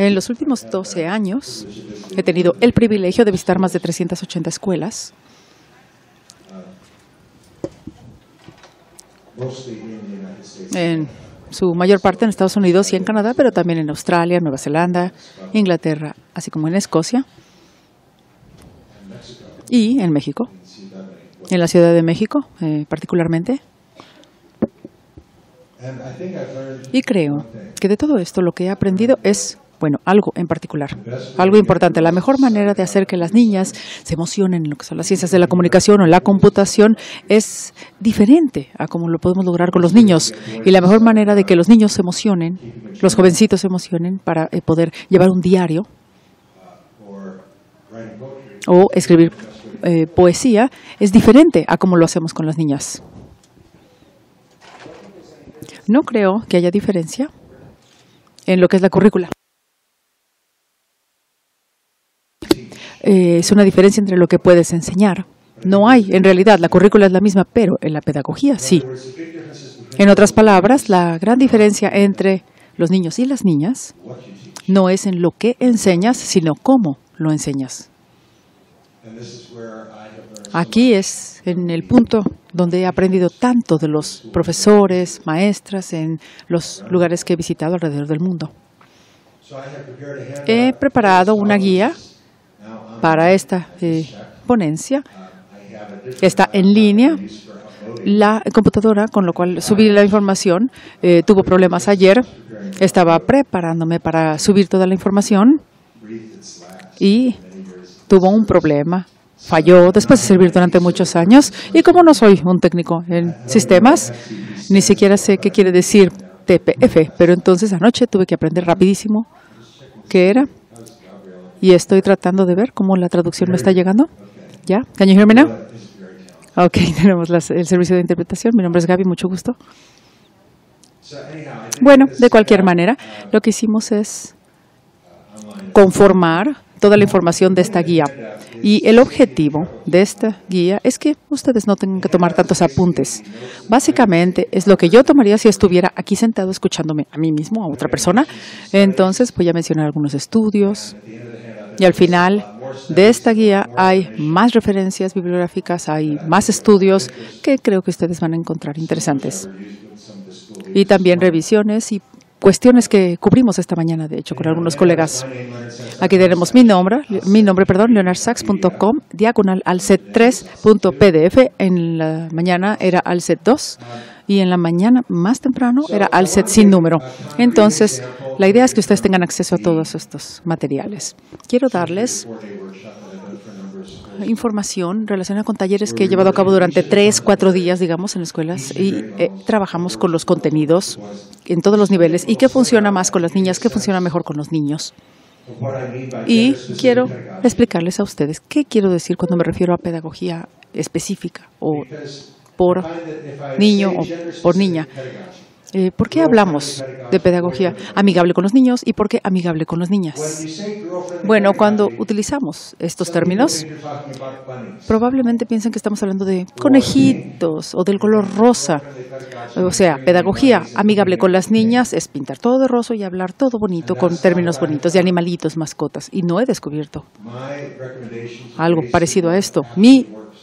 En los últimos 12 años he tenido el privilegio de visitar más de 380 escuelas, en su mayor parte en Estados Unidos y en Canadá, pero también en Australia, Nueva Zelanda, Inglaterra, así como en Escocia y en México, en la Ciudad de México particularmente. Y creo que de todo esto lo que he aprendido es, bueno, algo en particular, algo importante. La mejor manera de hacer que las niñas se emocionen en lo que son las ciencias de la comunicación o la computación es diferente a cómo lo podemos lograr con los niños. Y la mejor manera de que los niños se emocionen, los jovencitos se emocionen para poder llevar un diario o escribir poesía es diferente a cómo lo hacemos con las niñas. No creo que haya diferencia en lo que es la currícula. Es una diferencia entre lo que puedes enseñar. No hay, en realidad, la currícula es la misma, pero en la pedagogía sí. En otras palabras, la gran diferencia entre los niños y las niñas no es en lo que enseñas, sino cómo lo enseñas. Aquí es en el punto donde he aprendido tanto de los profesores, maestras, en los lugares que he visitado alrededor del mundo. He preparado una guía para esta ponencia. Está en línea. La computadora con la cual subí la información tuvo problemas ayer. Estaba preparándome para subir toda la información y tuvo un problema. Falló después de servir durante muchos años. Y como no soy un técnico en sistemas, ni siquiera sé qué quiere decir TPF. Pero entonces anoche tuve que aprender rapidísimo qué era. Y estoy tratando de ver cómo la traducción me está llegando. ¿Ya? ¿Can you hear me now? Ok, tenemos el servicio de interpretación. Mi nombre es Gaby, mucho gusto. Bueno, de cualquier manera, lo que hicimos es conformar toda la información de esta guía. Y el objetivo de esta guía es que ustedes no tengan que tomar tantos apuntes. Básicamente es lo que yo tomaría si estuviera aquí sentado escuchándome a mí mismo, a otra persona. Entonces voy a mencionar algunos estudios. Y al final de esta guía hay más referencias bibliográficas, hay más estudios que creo que ustedes van a encontrar interesantes. Y también revisiones y cuestiones que cubrimos esta mañana, de hecho, con algunos colegas. Aquí tenemos mi nombre, leonardsachs.com, /alset3.pdf. En la mañana era alset2 y en la mañana más temprano era alset sin número. Entonces, la idea es que ustedes tengan acceso a todos estos materiales. Quiero darles información relacionada con talleres que he llevado a cabo durante 3-4 días, digamos, en escuelas, y trabajamos con los contenidos en todos los niveles y qué funciona más con las niñas, qué funciona mejor con los niños. Y quiero explicarles a ustedes qué quiero decir cuando me refiero a pedagogía específica o por niño o por niña. ¿Por qué hablamos de pedagogía amigable con los niños y por qué amigable con las niñas? Bueno, cuando utilizamos estos términos, probablemente piensan que estamos hablando de conejitos o del color rosa. O sea, pedagogía amigable con las niñas es pintar todo de rosa y hablar todo bonito con términos bonitos de animalitos, mascotas. Y no he descubierto algo parecido a esto.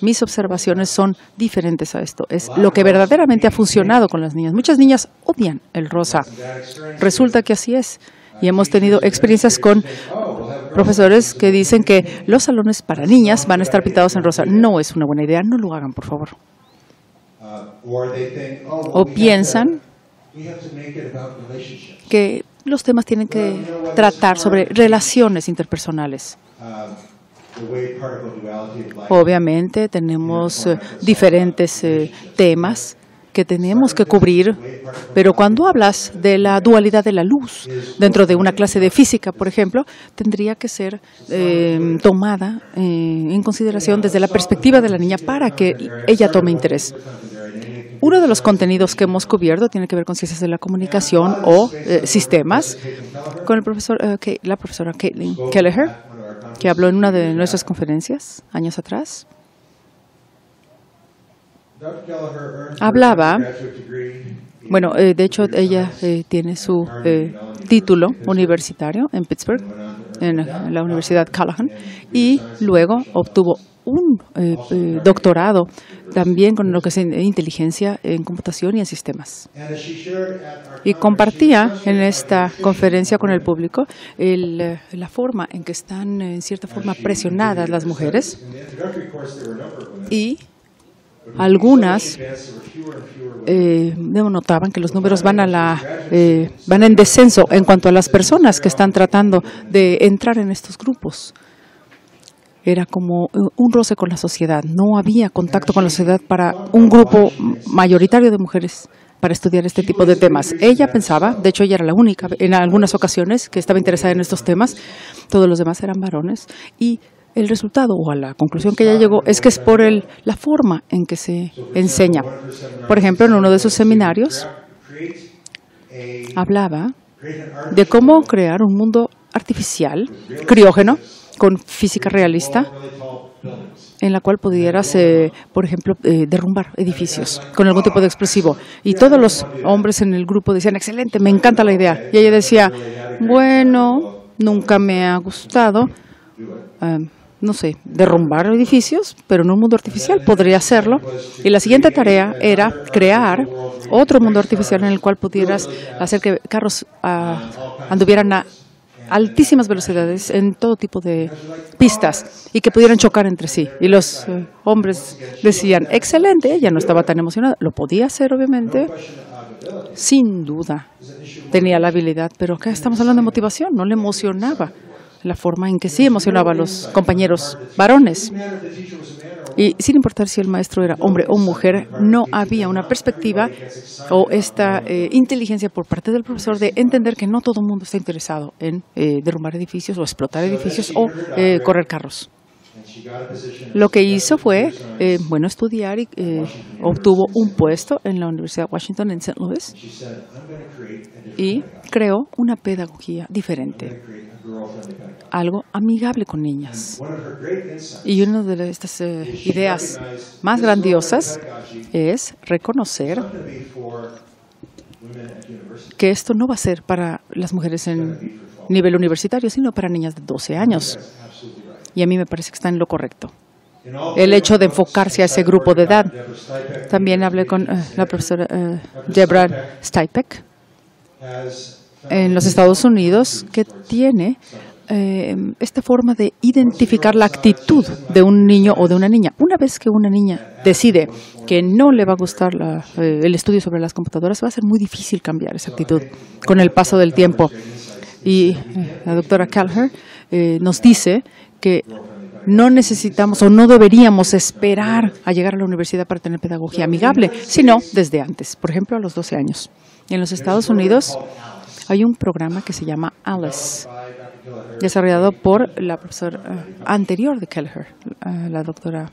Mis observaciones son diferentes a esto. Es lo que verdaderamente ha funcionado con las niñas. Muchas niñas odian el rosa. Resulta que así es. Y hemos tenido experiencias con profesores que dicen que los salones para niñas van a estar pintados en rosa. No es una buena idea. No lo hagan, por favor. O piensan que los temas tienen que tratar sobre relaciones interpersonales. Obviamente tenemos diferentes temas que tenemos que cubrir, pero cuando hablas de la dualidad de la luz dentro de una clase de física, por ejemplo, tendría que ser tomada en consideración desde la perspectiva de la niña para que ella tome interés. Uno de los contenidos que hemos cubierto tiene que ver con ciencias de la comunicación o sistemas, con la profesora Caitlin Kelleher, que habló en una de nuestras conferencias años atrás. Bueno, de hecho, ella tiene su título universitario en Pittsburgh, en la Universidad Callahan, y luego obtuvo un doctorado también con lo que es inteligencia en computación y en sistemas. Y compartía en esta conferencia con el público la forma en que están, en cierta forma, presionadas las mujeres, y algunas notaban que los números van en descenso en cuanto a las personas que están tratando de entrar en estos grupos. Era como un roce con la sociedad. No había contacto con la sociedad para un grupo mayoritario de mujeres para estudiar este tipo de temas. Ella pensaba, de hecho ella era la única en algunas ocasiones que estaba interesada en estos temas, todos los demás eran varones, y el resultado o a la conclusión que ella llegó es que es por la forma en que se enseña. Por ejemplo, en uno de sus seminarios hablaba de cómo crear un mundo artificial, criógeno, con física realista, en la cual pudieras, por ejemplo, derrumbar edificios con algún tipo de explosivo. Y todos los hombres en el grupo decían, excelente, me encanta la idea. Y ella decía, bueno, nunca me ha gustado, no sé, derrumbar edificios, pero en un mundo artificial podría hacerlo. Y la siguiente tarea era crear otro mundo artificial en el cual pudieras hacer que carros anduvieran a altísimas velocidades en todo tipo de pistas y que pudieran chocar entre sí. Y los hombres decían, excelente, ella no estaba tan emocionada. Lo podía hacer, obviamente, sin duda. Tenía la habilidad, pero acá estamos hablando de motivación, no le emocionaba la forma en que sí emocionaba a los compañeros varones. Y sin importar si el maestro era hombre o mujer, no había una perspectiva o esta inteligencia por parte del profesor de entender que no todo el mundo está interesado en derrumbar edificios o explotar edificios o correr carros. Lo que hizo fue, estudiar y obtuvo un puesto en la Universidad de Washington en St. Louis y creó una pedagogía diferente, algo amigable con niñas. Y una de estas ideas más grandiosas es reconocer que esto no va a ser para las mujeres en nivel universitario, sino para niñas de 12 años. Y a mí me parece que está en lo correcto. El hecho de enfocarse a ese grupo de edad. También hablé con la profesora Deborah Stipek en los Estados Unidos, que tiene esta forma de identificar la actitud de un niño o de una niña. Una vez que una niña decide que no le va a gustar el estudio sobre las computadoras, va a ser muy difícil cambiar esa actitud con el paso del tiempo. Y la doctora Kelleher nos dice que no necesitamos o no deberíamos esperar a llegar a la universidad para tener pedagogía amigable, sino desde antes, por ejemplo, a los 12 años. En los Estados Unidos hay un programa que se llama ALICE, desarrollado por la profesora anterior de Kelleher, la doctora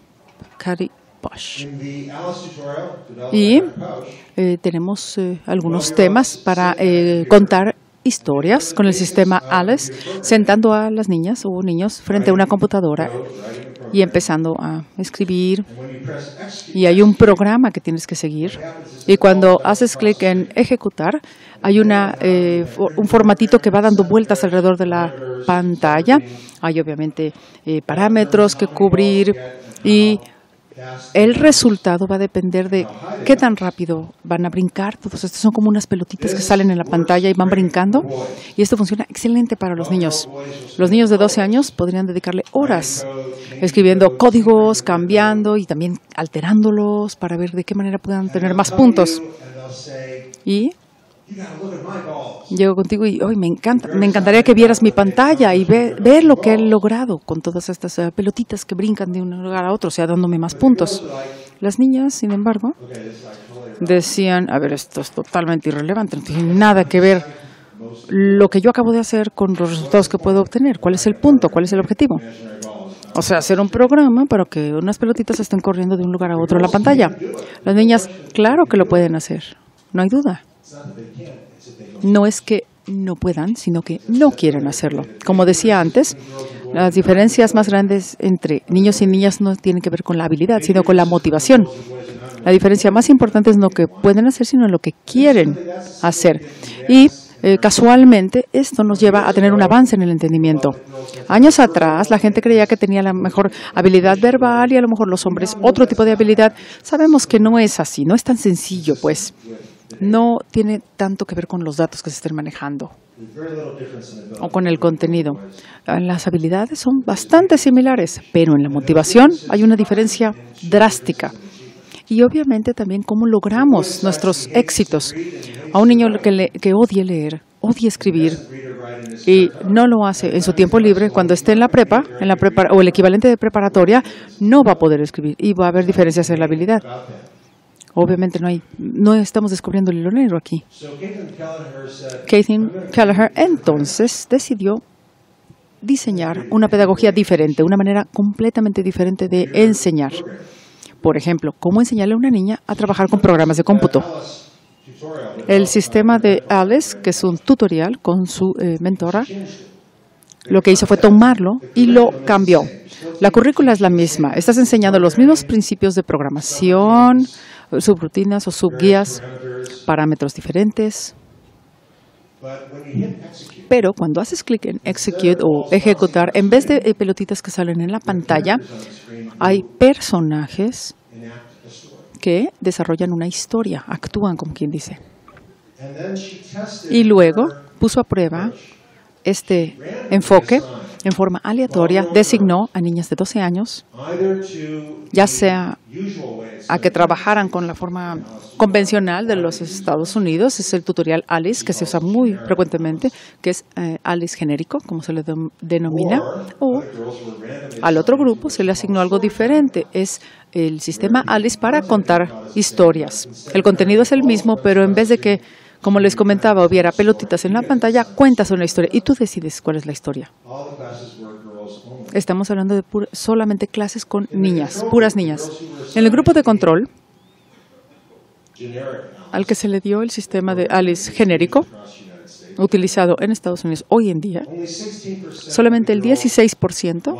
Cady Bosch. Y tenemos algunos temas para contar historias con el sistema ALICE, sentando a las niñas o niños frente a una computadora y empezando a escribir. Y hay un programa que tienes que seguir. Y cuando haces clic en ejecutar, hay un formatito que va dando vueltas alrededor de la pantalla. Hay obviamente parámetros que cubrir y el resultado va a depender de qué tan rápido van a brincar. Todos estos son como unas pelotitas que salen en la pantalla y van brincando. Y esto funciona excelente para los niños. Los niños de 12 años podrían dedicarle horas escribiendo códigos, cambiando y también alterándolos para ver de qué manera puedan tener más puntos. Y llego contigo y hoy me encantaría que vieras mi pantalla y ver lo que he logrado con todas estas pelotitas que brincan de un lugar a otro, o sea, dándome más puntos. Las niñas, sin embargo, decían, a ver, esto es totalmente irrelevante, no tiene nada que ver lo que yo acabo de hacer con los resultados que puedo obtener. ¿Cuál es el punto? ¿Cuál es el objetivo? O sea, hacer un programa para que unas pelotitas estén corriendo de un lugar a otro en la pantalla. Las niñas, claro que lo pueden hacer, no hay duda. No es que no puedan, sino que no quieren hacerlo. Como decía antes, las diferencias más grandes entre niños y niñas no tienen que ver con la habilidad, sino con la motivación. La diferencia más importante es no lo que pueden hacer, sino lo que quieren hacer. Y casualmente esto nos lleva a tener un avance en el entendimiento. Años atrás la gente creía que tenía la mejor habilidad verbal y a lo mejor los hombres otro tipo de habilidad. Sabemos que no es así, no es tan sencillo, pues. No tiene tanto que ver con los datos que se estén manejando o con el contenido. Las habilidades son bastante similares, pero en la motivación hay una diferencia drástica. Y obviamente también cómo logramos nuestros éxitos. A un niño que odie leer, odie escribir y no lo hace en su tiempo libre, cuando esté en la prepa o el equivalente de preparatoria, no va a poder escribir y va a haber diferencias en la habilidad. Obviamente no estamos descubriendo el hilo negro aquí. Caitlin Kelleher entonces decidió diseñar una pedagogía diferente, una manera completamente diferente de enseñar. Por ejemplo, cómo enseñarle a una niña a trabajar con programas de cómputo. El sistema de Alice, que es un tutorial con su mentora, lo que hizo fue tomarlo y lo cambió. La currícula es la misma. Estás enseñando los mismos principios de programación, subrutinas o subguías, parámetros diferentes. Pero cuando haces clic en Execute o Ejecutar, en vez de pelotitas que salen en la pantalla, hay personajes que desarrollan una historia, actúan como quien dice. Y luego puso a prueba este enfoque en forma aleatoria, designó a niñas de 12 años, ya sea a que trabajaran con la forma convencional de los Estados Unidos, es el tutorial Alice, que se usa muy frecuentemente, que es Alice genérico, como se le denomina, o al otro grupo se le asignó algo diferente, es el sistema Alice para contar historias. El contenido es el mismo, pero en vez de que, como les comentaba, hubiera pelotitas en la pantalla, cuentas una historia y tú decides cuál es la historia. Estamos hablando de solamente clases con niñas, puras niñas. En el grupo de control, al que se le dio el sistema de Alice genérico, utilizado en Estados Unidos hoy en día, solamente el 16%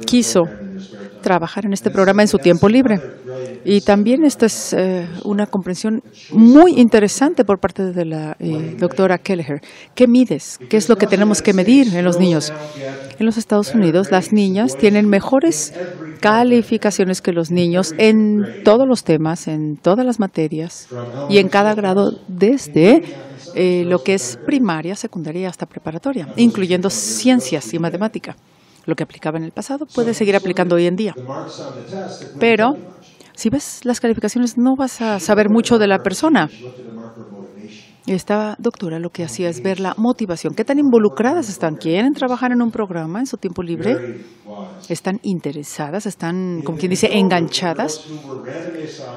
quiso trabajar en este programa en su tiempo libre. Y también esta es una comprensión muy interesante por parte de la doctora Kelleher. ¿Qué mides? ¿Qué es lo que tenemos que medir en los niños? En los Estados Unidos, las niñas tienen mejores calificaciones que los niños en todos los temas, en todas las materias y en cada grado, desde lo que es primaria, secundaria hasta preparatoria, incluyendo ciencias y matemática. Lo que aplicaba en el pasado puede seguir aplicando hoy en día. Pero si ves las calificaciones, no vas a saber mucho de la persona. Esta doctora lo que hacía es ver la motivación. ¿Qué tan involucradas están? ¿Quieren trabajar en un programa en su tiempo libre? ¿Están interesadas? ¿Están, como quien dice, enganchadas?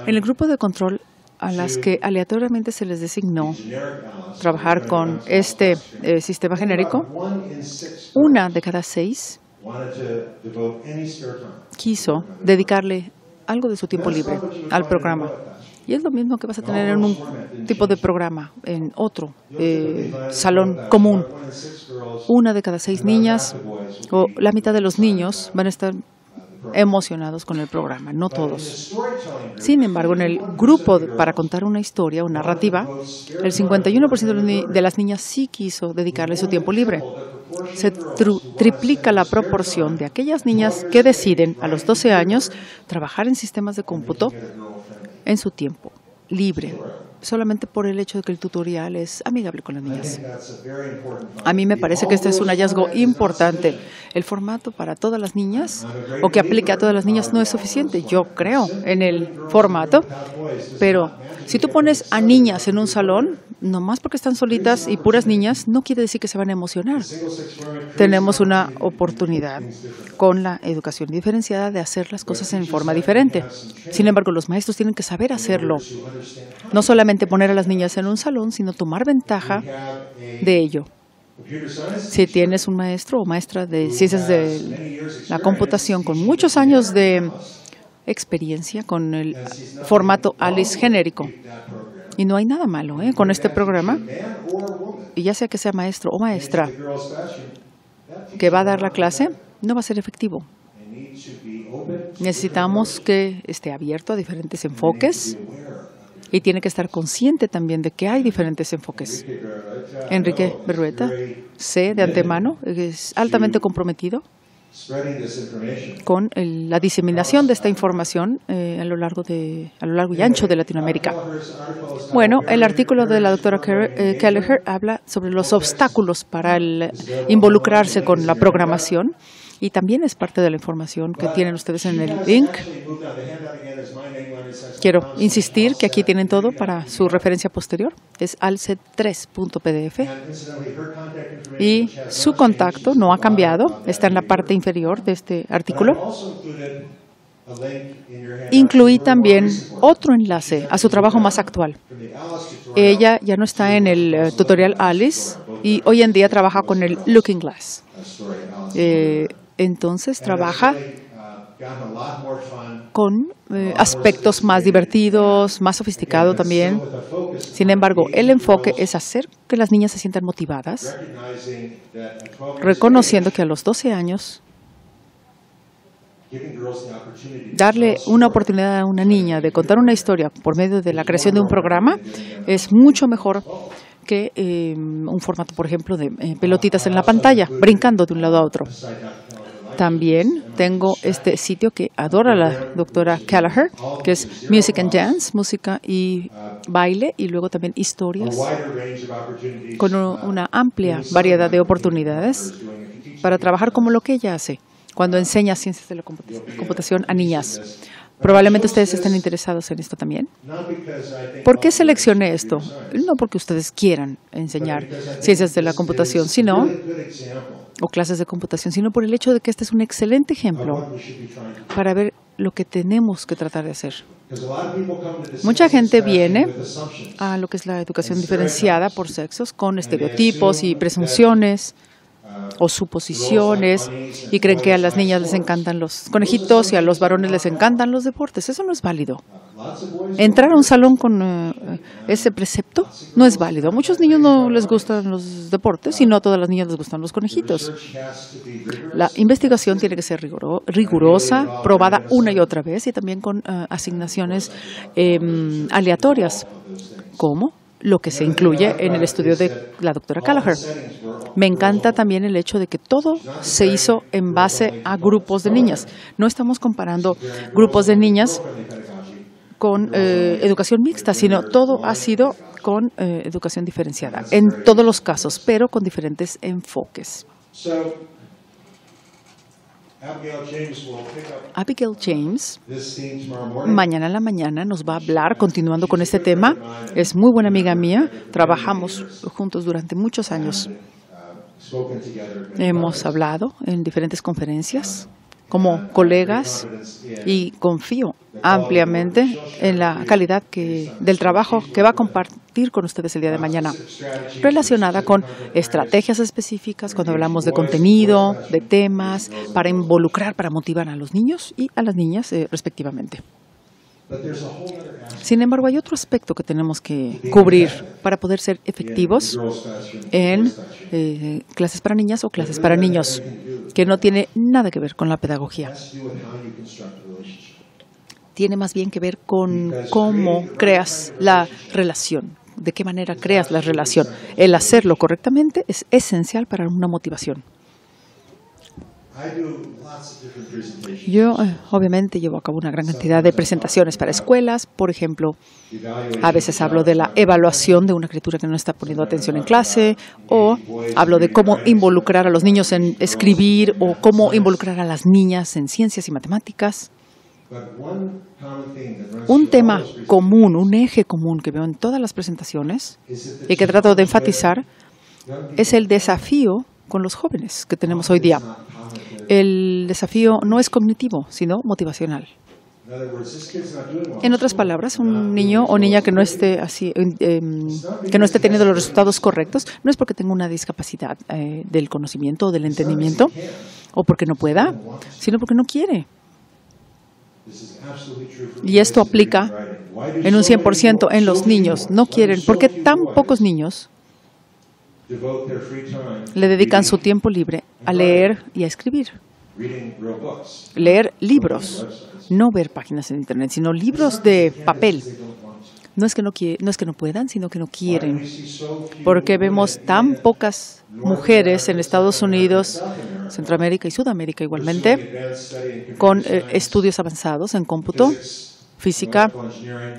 En el grupo de control, a las que aleatoriamente se les designó trabajar con este sistema genérico, 1 de cada 6 quiso dedicarle algo de su tiempo libre al programa. Y es lo mismo que vas a tener en un tipo de programa, en otro salón común. 1 de cada 6 niñas, o la mitad de los niños, van a estar emocionados con el programa, no todos. Sin embargo, en el grupo para contar una historia o narrativa, el 51% de las niñas sí quiso dedicarle su tiempo libre. Se triplica la proporción de aquellas niñas que deciden a los 12 años trabajar en sistemas de cómputo en su tiempo libre, solamente por el hecho de que el tutorial es amigable con las niñas. A mí me parece que este es un hallazgo importante. El formato para todas las niñas, o que aplique a todas las niñas, no es suficiente. Yo creo en el formato, pero si tú pones a niñas en un salón, nomás porque están solitas y puras niñas, no quiere decir que se van a emocionar. Tenemos una oportunidad con la educación diferenciada de hacer las cosas en forma diferente. Sin embargo, los maestros tienen que saber hacerlo. No solamente poner a las niñas en un salón, sino tomar ventaja de ello. Si tienes un maestro o maestra de ciencias de la computación con muchos años de experiencia con el formato Alice genérico, y no hay nada malo con este programa, y ya sea que sea maestro o maestra que va a dar la clase, no va a ser efectivo. Necesitamos que esté abierto a diferentes enfoques y tiene que estar consciente también de que hay diferentes enfoques. Enrique Berrueta, sé de antemano, es altamente comprometido con la diseminación de esta información a lo largo y ancho de Latinoamérica. Bueno, el artículo de la doctora Kelleher habla sobre los obstáculos para involucrarse con la programación y también es parte de la información que tienen ustedes en el link. Quiero insistir que aquí tienen todo para su referencia posterior. Es alce3.pdf y su contacto no ha cambiado. Está en la parte inferior de este artículo. Incluí también otro enlace a su trabajo más actual. Ella ya no está en el tutorial Alice y hoy en día trabaja con el Looking Glass. Entonces trabaja con aspectos más divertidos, más sofisticados también. Sin embargo, el enfoque es hacer que las niñas se sientan motivadas, reconociendo que a los 12 años darle una oportunidad a una niña de contar una historia por medio de la creación de un programa es mucho mejor que un formato, por ejemplo, de pelotitas en la pantalla, brincando de un lado a otro. También tengo este sitio que adora la doctora Kelleher, que es Music and Dance, música y baile, y luego también historias, con una amplia variedad de oportunidades para trabajar como lo que ella hace cuando enseña ciencias de la computación a niñas. Probablemente ustedes estén interesados en esto también. ¿Por qué seleccioné esto? No porque ustedes quieran enseñar ciencias de la computación, o clases de computación, sino por el hecho de que este es un excelente ejemplo para ver lo que tenemos que tratar de hacer. Mucha gente viene a lo que es la educación diferenciada por sexos con estereotipos y presunciones o suposiciones y creen que a las niñas les encantan los conejitos y a los varones les encantan los deportes. Eso no es válido. Entrar a un salón con ese precepto no es válido. A muchos niños no les gustan los deportes y no a todas las niñas les gustan los conejitos. La investigación tiene que ser rigurosa, probada una y otra vez y también con asignaciones aleatorias, como lo que se incluye en el estudio de la doctora Kelleher. Me encanta también el hecho de que todo se hizo en base a grupos de niñas. No estamos comparando grupos de niñas con educación mixta, sino todo ha sido con educación diferenciada, en todos los casos, pero con diferentes enfoques. Abigail James, mañana en la mañana nos va a hablar, continuando con este tema. Es muy buena amiga mía, trabajamos juntos durante muchos años. Hemos hablado en diferentes conferencias como colegas y confío ampliamente en la calidad del trabajo que va a compartir con ustedes el día de mañana, relacionada con estrategias específicas cuando hablamos de contenido, de temas, para involucrar, para motivar a los niños y a las niñas respectivamente. Sin embargo, hay otro aspecto que tenemos que cubrir para poder ser efectivos en clases para niñas o clases para niños, que no tiene nada que ver con la pedagogía. Tiene más bien que ver con cómo creas la relación, de qué manera creas la relación. El hacerlo correctamente es esencial para una motivación. Yo, obviamente, llevo a cabo una gran cantidad de presentaciones para escuelas. Por ejemplo, a veces hablo de la evaluación de una criatura que no está poniendo atención en clase, o hablo de cómo involucrar a los niños en escribir, o cómo involucrar a las niñas en ciencias y matemáticas. Un tema común, un eje común que veo en todas las presentaciones y que trato de enfatizar es el desafío con los jóvenes que tenemos hoy día. El desafío no es cognitivo, sino motivacional. En otras palabras, un niño o niña que no esté que no esté teniendo los resultados correctos, no es porque tenga una discapacidad del conocimiento o del entendimiento, o porque no pueda, sino porque no quiere. Y esto aplica en un 100% en los niños. No quieren, porque tan pocos niños le dedican su tiempo libre a leer y a escribir. leer libros, no ver páginas en Internet, sino libros de papel. No es que no puedan, sino que no quieren. Porque vemos tan pocas mujeres en Estados Unidos, Centroamérica y Sudamérica igualmente, con estudios avanzados en cómputo, física,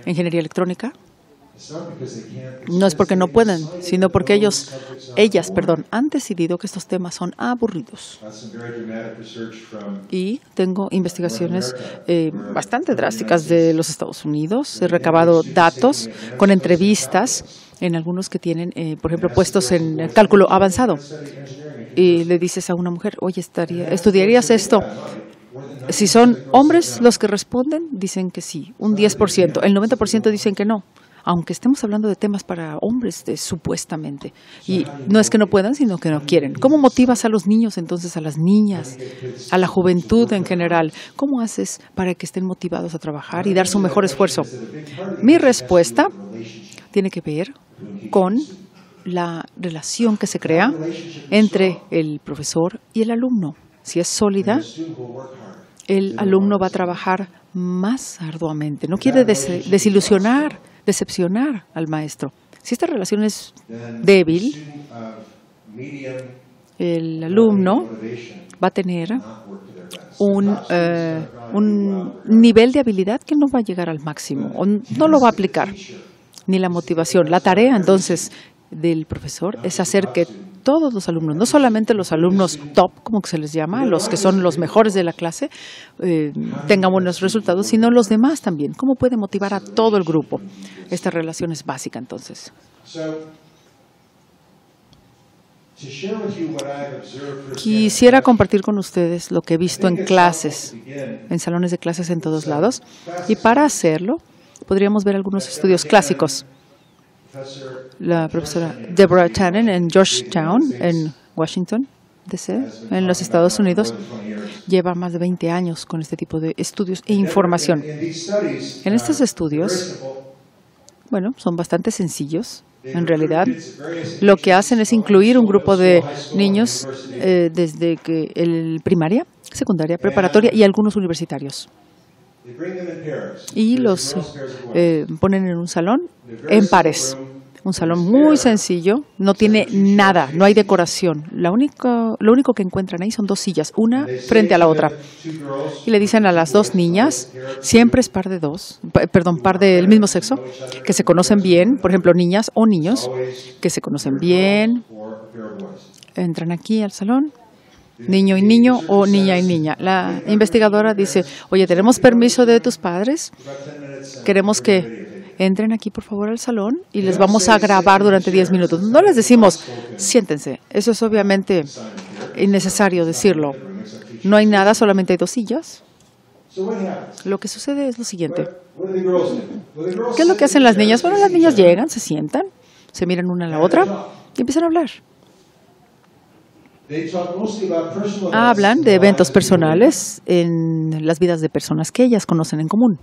ingeniería electrónica. No es porque no puedan, sino porque ellas, han decidido que estos temas son aburridos. Y tengo investigaciones bastante drásticas de los Estados Unidos. He recabado datos con entrevistas en algunos que tienen, por ejemplo, puestos en cálculo avanzado. Y le dices a una mujer, oye, ¿estudiarías esto? Si son hombres los que responden, dicen que sí, un 10%. El 90% dicen que no. Aunque estemos hablando de temas para hombres, supuestamente. Y no es que no puedan, sino que no quieren. ¿Cómo motivas a los niños, entonces, a las niñas, a la juventud en general? ¿Cómo haces para que estén motivados a trabajar y dar su mejor esfuerzo? Mi respuesta tiene que ver con la relación que se crea entre el profesor y el alumno. Si es sólida, el alumno va a trabajar más arduamente. No quiere decepcionar al maestro. Si esta relación es débil, el alumno va a tener un nivel de habilidad que no va a llegar al máximo o no lo va a aplicar, ni la motivación. La tarea, entonces, del profesor es hacer que todos los alumnos, no solamente los alumnos top, como se les llama, los que son los mejores de la clase, tengan buenos resultados, sino los demás también. ¿Cómo puede motivar a todo el grupo? Esta relación es básica, entonces. Quisiera compartir con ustedes lo que he visto en clases, en salones de clases en todos lados, y para hacerlo podríamos ver algunos estudios clásicos. La profesora Deborah Tannen en Georgetown, en Washington, D.C., en los Estados Unidos, lleva más de 20 años con este tipo de estudios e información. En estos estudios, son bastante sencillos. En realidad, lo que hacen es incluir un grupo de niños desde el primaria, secundaria, preparatoria y algunos universitarios. Y los ponen en un salón en pares. Un salón muy sencillo, no tiene nada, no hay decoración. Lo único que encuentran ahí son dos sillas, una frente a la otra. Y le dicen a las dos niñas, siempre es par del mismo sexo, que se conocen bien, por ejemplo, niñas o niños, que se conocen bien, entran aquí al salón. Niño y niño o niña y niña. La investigadora dice, oye, ¿tenemos permiso de tus padres? Queremos que entren aquí, por favor, al salón y les vamos a grabar durante 10 minutos. No les decimos, siéntense. Eso es obviamente innecesario decirlo. No hay nada, solamente hay dos sillas. Lo que sucede es lo siguiente. ¿Qué es lo que hacen las niñas? Las niñas llegan, se sientan, se miran una a la otra y empiezan a hablar. Hablan de eventos personales en las vidas de personas que ellas conocen en común.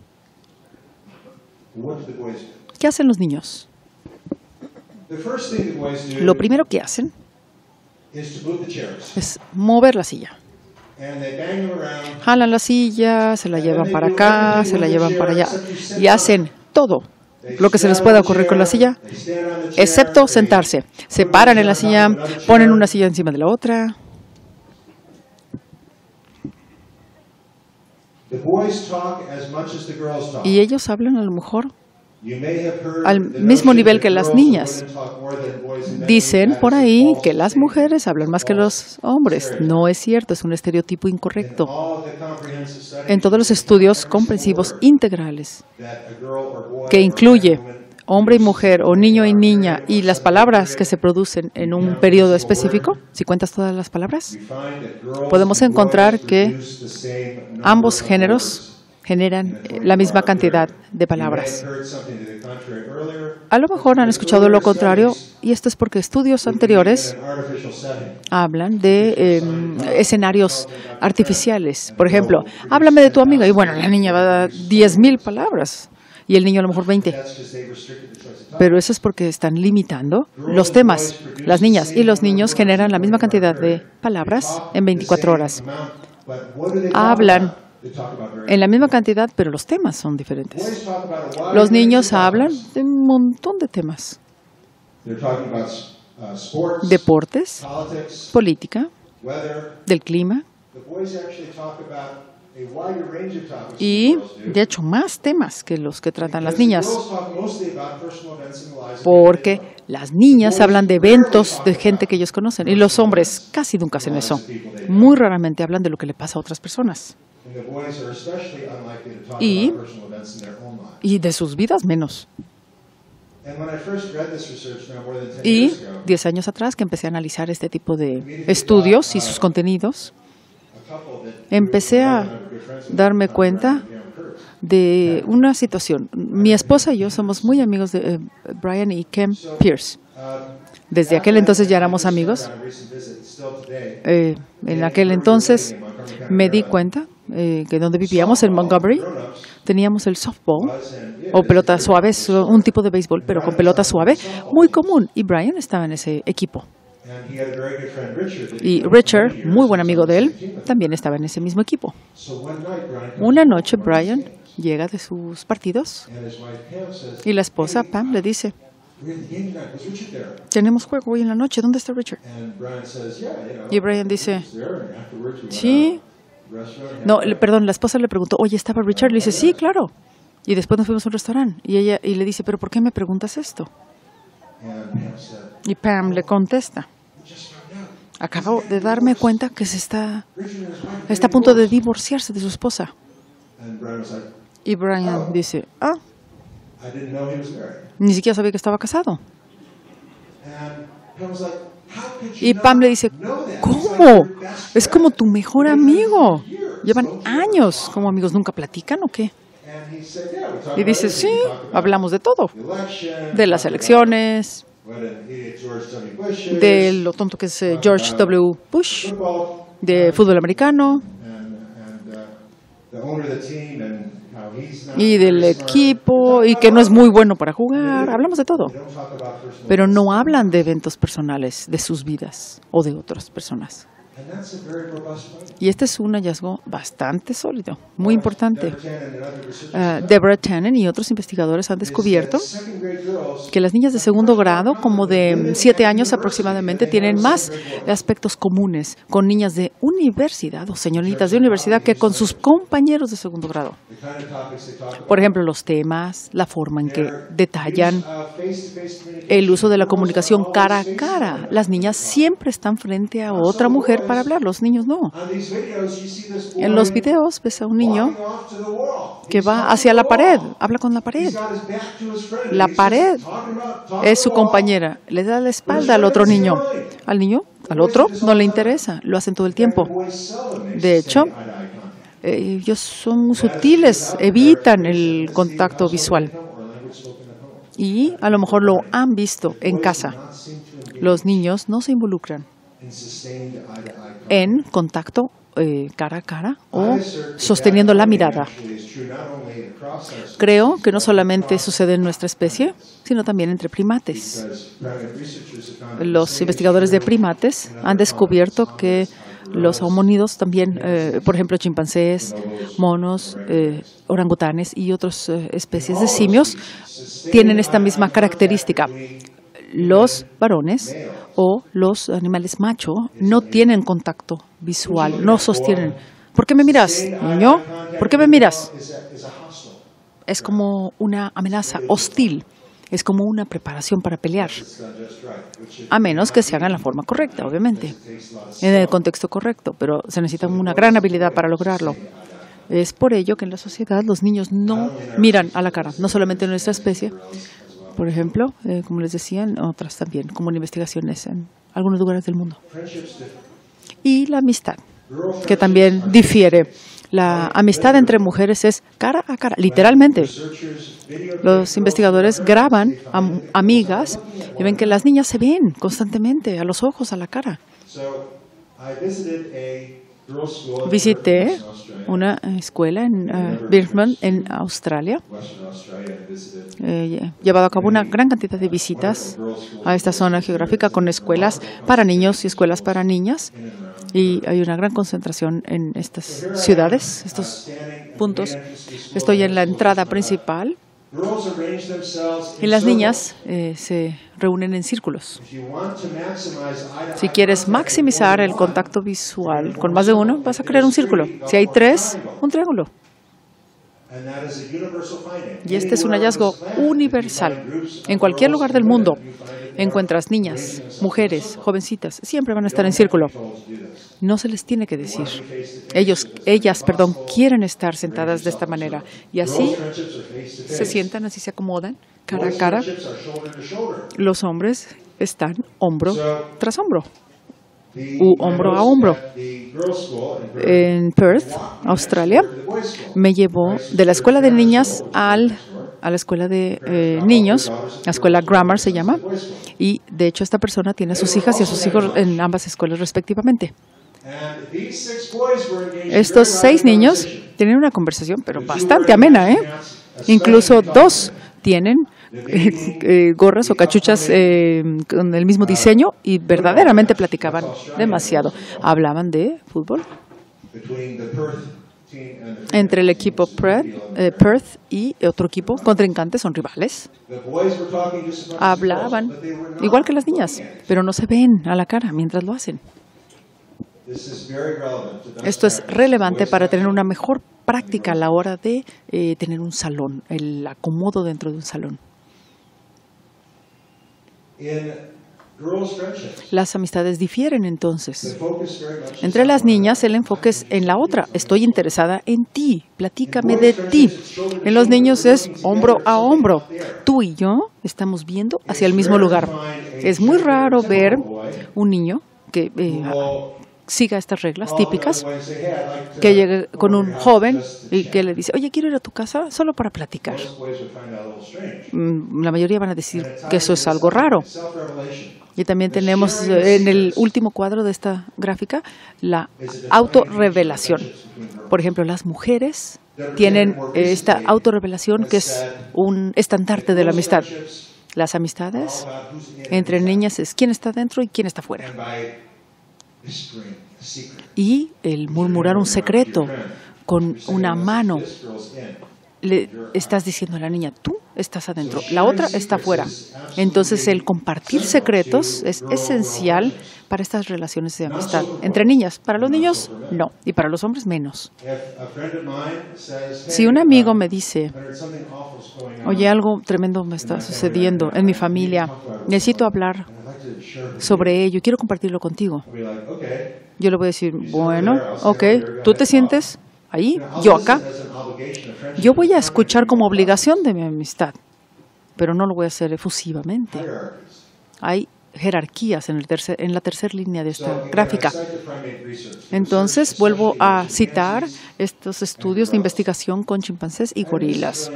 ¿Qué hacen los niños? Lo primero que hacen es mover la silla. Jalan la silla, se la llevan para acá, se la llevan para allá y hacen todo lo que se les pueda ocurrir con la silla, excepto sentarse. Se paran en la silla, ponen una silla encima de la otra. Y ellos hablan a lo mejor al mismo nivel que las niñas. Dicen por ahí que las mujeres hablan más que los hombres. No es cierto, es un estereotipo incorrecto. En todos los estudios comprensivos integrales, que incluye hombre y mujer o niño y niña, y las palabras que se producen en un periodo específico, si cuentas todas las palabras, podemos encontrar que ambos géneros generan la misma cantidad de palabras. A lo mejor han escuchado lo contrario, y esto es porque estudios anteriores hablan de escenarios artificiales. Por ejemplo, háblame de tu amiga, y la niña va a dar 10,000 palabras, y el niño a lo mejor 20. Pero eso es porque están limitando los temas. Las niñas y los niños generan la misma cantidad de palabras en 24 horas. hablan en la misma cantidad, pero los temas son diferentes. Los niños hablan de un montón de temas. Deportes, política, del clima y, de hecho, más temas que los que tratan las niñas. Porque las niñas hablan de eventos de gente que ellos conocen y los hombres casi nunca hacen eso. Muy raramente hablan de lo que le pasa a otras personas. Y de sus vidas menos. Y 10 años atrás que empecé a analizar este tipo de estudios y sus contenidos, empecé a darme cuenta de una situación. Mi esposa y yo somos muy amigos de Brian y Kem Pierce. Desde aquel entonces ya éramos amigos. En aquel entonces me di cuenta que donde vivíamos, en Montgomery, teníamos el softball, o pelota suave, un tipo de béisbol, pero con pelota suave, muy común. Y Brian estaba en ese equipo. Y Richard, muy buen amigo de él, también estaba en ese mismo equipo. Una noche Brian llega de sus partidos y la esposa, Pam, le dice: tenemos juego hoy en la noche, ¿dónde está Richard? Y Brian dice: sí. No, perdón, la esposa le preguntó: oye, ¿estaba Richard? Le dice: sí, claro. Y después nos fuimos a un restaurante y le dice: ¿pero por qué me preguntas esto? Y Pam le contesta: acabo de darme cuenta que está a punto de divorciarse de su esposa. Y Brian dice: ni siquiera sabía que estaba casado. Y Pam le dice: ¿cómo? Es como tu mejor amigo. Llevan años como amigos. ¿Nunca platican o qué? Y dice: sí, hablamos de todo. De las elecciones, de lo tonto que es George W. Bush, de fútbol americano y del equipo, y que no es muy bueno para jugar. Hablamos de todo. Pero no hablan de eventos personales, de sus vidas o de otras personas. Y este es un hallazgo bastante sólido, muy importante. Deborah Tannen y otros investigadores han descubierto que las niñas de segundo grado, como de 7 años aproximadamente, tienen más aspectos comunes con niñas de universidad o señoritas de universidad que con sus compañeros de segundo grado. Por ejemplo, los temas, la forma en que detallan, el uso de la comunicación cara a cara. Las niñas siempre están frente a otra mujer para hablar, los niños no. En los videos ves a un niño que va hacia la pared, habla con la pared. La pared es su compañera, le da la espalda al otro niño. Al otro no le interesa, lo hacen todo el tiempo. De hecho, ellos son sutiles, evitan el contacto visual. Y a lo mejor lo han visto en casa. Los niños no se involucran en contacto cara a cara o sosteniendo la mirada. Creo que no solamente sucede en nuestra especie, sino también entre primates. Los investigadores de primates han descubierto que los homínidos también, por ejemplo, chimpancés, monos, orangutanes y otras especies de simios, tienen esta misma característica. Los varones o los animales macho no tienen contacto visual, no sostienen. ¿Por qué me miras, niño? ¿Por qué me miras? Es como una amenaza hostil, es como una preparación para pelear, a menos que se haga en la forma correcta, obviamente, en el contexto correcto, pero se necesita una gran habilidad para lograrlo. Es por ello que en la sociedad los niños no miran a la cara, no solamente en nuestra especie. Por ejemplo, como les decía, en otras también, como en investigaciones en algunos lugares del mundo. Y la amistad, que también difiere. La amistad entre mujeres es cara a cara, literalmente. Los investigadores graban a amigas y ven que las niñas se ven constantemente, a los ojos, a la cara. Visité una escuela en Birmingham, en Australia. He llevado a cabo una gran cantidad de visitas a esta zona geográfica con escuelas para niños y escuelas para niñas Y hay una gran concentración en estas ciudades, estos puntos. Estoy en la entrada principal y las niñas se reúnen en círculos. Si quieres maximizar el contacto visual con más de uno, vas a crear un círculo. Si hay 3, un triángulo. Y este es un hallazgo universal. En cualquier lugar del mundo encuentras niñas, mujeres, jovencitas, siempre van a estar en círculo. No se les tiene que decir. Ellas, quieren estar sentadas de esta manera. Y así se sientan, así se acomodan, cara a cara. Los hombres están hombro tras hombro, u hombro a hombro. En Perth, Australia, me llevó de la escuela de niñas a la escuela de niños, la escuela Grammar se llama, y de hecho esta persona tiene a sus hijas y a sus hijos en ambas escuelas respectivamente. Estos 6 niños tienen una conversación, pero bastante amena, Incluso 2 tienen gorras o cachuchas con el mismo diseño y verdaderamente platicaban demasiado. Hablaban de fútbol entre el equipo Perth y otro equipo contrincantes, son rivales. Hablaban igual que las niñas, pero no se ven a la cara mientras lo hacen. Esto es relevante para tener una mejor práctica a la hora de tener un salón, el acomodo dentro de un salón. Las amistades difieren entonces. Entre las niñas el enfoque es en la otra. Estoy interesada en ti, platícame de ti. En los niños es hombro a hombro. Tú y yo estamos viendo hacia el mismo lugar. Es muy raro ver un niño que siga estas reglas típicas, que llegue con un joven y que le dice, oye, quiero ir a tu casa solo para platicar. La mayoría van a decir que eso es algo raro. Y también tenemos en el último cuadro de esta gráfica la autorrevelación. Por ejemplo, las mujeres tienen esta autorrevelación que es un estandarte de la amistad. Las amistades entre niñas es quién está dentro y quién está fuera. Y el murmurar un secreto con una mano, le estás diciendo a la niña, tú estás adentro, la otra está afuera. Entonces el compartir secretos es esencial para estas relaciones de amistad entre niñas. Para los niños, no, y para los hombres, menos. Si un amigo me dice, oye, algo tremendo me está sucediendo en mi familia, necesito hablar sobre ello, quiero compartirlo contigo. Yo le voy a decir, bueno, ok, ¿tú te sientes ahí? Yo acá. Yo voy a escuchar como obligación de mi amistad, pero no lo voy a hacer efusivamente. Hay jerarquías en la tercera línea de esta gráfica. Entonces, vuelvo a citar estos estudios de investigación con chimpancés y gorilas.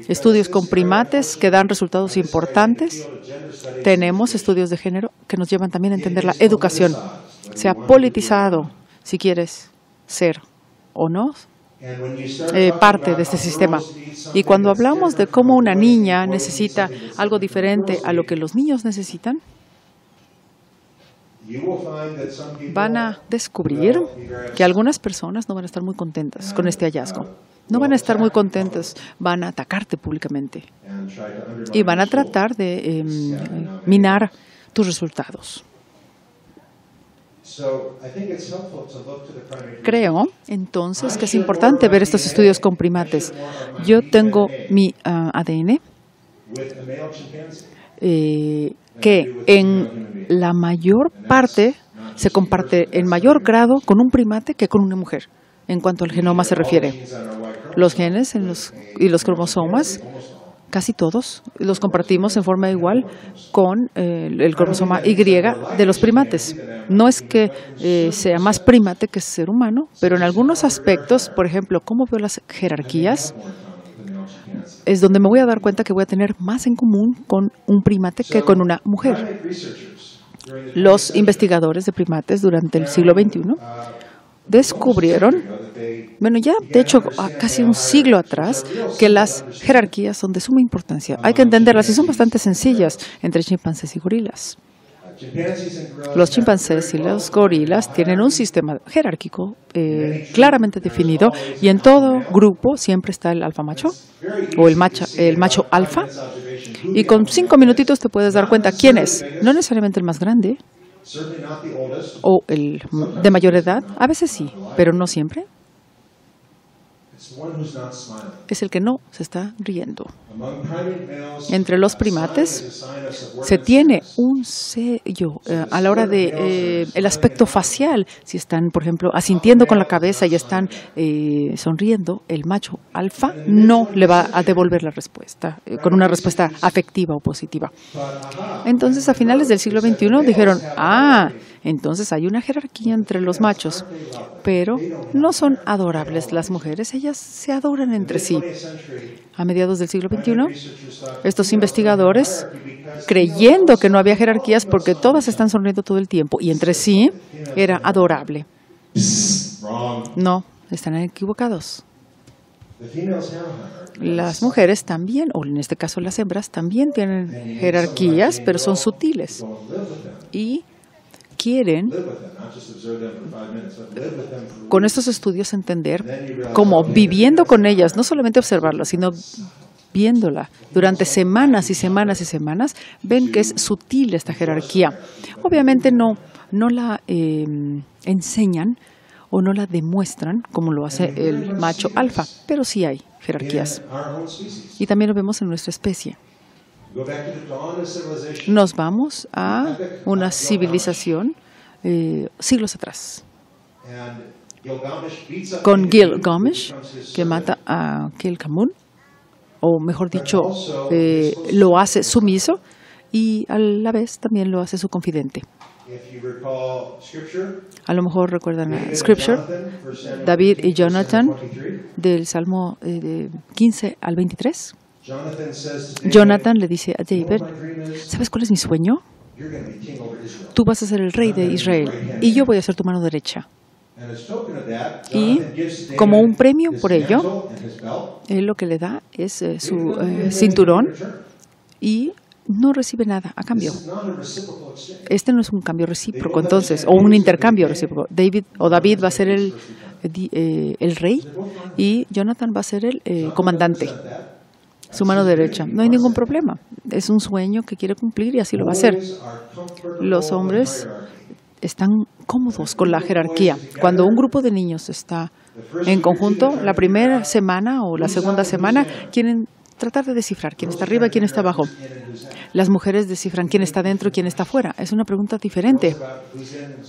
Estudios con primates que dan resultados importantes. Tenemos estudios de género que nos llevan también a entender la educación. Se ha politizado, si quieres ser o no, parte de este sistema. Y cuando hablamos de cómo una niña necesita algo diferente a lo que los niños necesitan, van a descubrir que algunas personas no van a estar muy contentas con este hallazgo. No van a estar muy contentas, van a atacarte públicamente y van a tratar de minar tus resultados. Creo, entonces, que es importante ver estos estudios con primates. Yo tengo mi ADN que en la mayor parte se comparte en mayor grado con un primate que con una mujer, en cuanto al genoma se refiere. Los genes y los cromosomas, casi todos, los compartimos en forma igual con el cromosoma Y de los primates. No es que sea más primate que ser humano, pero en algunos aspectos, por ejemplo, cómo veo las jerarquías, es donde me voy a dar cuenta que voy a tener más en común con un primate que con una mujer. Los investigadores de primates durante el siglo XXI descubrieron, bueno, ya de hecho casi un siglo atrás, que las jerarquías son de suma importancia. Hay que entenderlas y son bastante sencillas entre chimpancés y gorilas. Los chimpancés y los gorilas tienen un sistema jerárquico claramente definido y en todo grupo siempre está el alfa macho o el macho alfa. Y con 5 minutitos te puedes dar cuenta quién es. No necesariamente el más grande o el de mayor edad. A veces sí, pero no siempre. Es el que no se está riendo. Entre los primates se tiene un sello a la hora de el aspecto facial. Si están, por ejemplo, asintiendo con la cabeza y están sonriendo, el macho alfa no le va a devolver la respuesta con una respuesta afectiva o positiva. Entonces, a finales del siglo XXI dijeron, entonces hay una jerarquía entre los machos, pero no son adorables las mujeres, ellas se adoran entre sí. A mediados del siglo XXI, estos investigadores, creyendo que no había jerarquías porque todas están sonriendo todo el tiempo y entre sí era adorable. No, están equivocados. Las mujeres también, o en este caso las hembras, también tienen jerarquías, pero son sutiles. Y quieren, con estos estudios, entender cómo viviendo con ellas, no solamente observarlas, sino viéndola durante semanas y semanas y semanas, ven que es sutil esta jerarquía. Obviamente no la enseñan o no la demuestran como lo hace el macho alfa, pero sí hay jerarquías. Y también lo vemos en nuestra especie. Nos vamos a una civilización siglos atrás, con Gilgamesh, que mata a Kelkamun, o mejor dicho, lo hace sumiso y a la vez también lo hace su confidente. A lo mejor recuerdan la Scripture, David y Jonathan, del Salmo 15 al 23. Jonathan le dice a David, ¿sabes cuál es mi sueño? Tú vas a ser el rey de Israel y yo voy a ser tu mano derecha. Y como un premio por ello, él lo que le da es su cinturón y no recibe nada a cambio. Este no es un cambio recíproco, entonces, o un intercambio recíproco. David va a ser el rey y Jonathan va a ser el comandante, su mano derecha. No hay ningún problema. Es un sueño que quiere cumplir y así lo va a hacer. Los hombres están cómodos con la jerarquía. Cuando un grupo de niños está en conjunto, la primera semana o la segunda semana quieren tratar de descifrar quién está arriba y quién está abajo. Las mujeres descifran quién está dentro y quién está afuera. Es una pregunta diferente.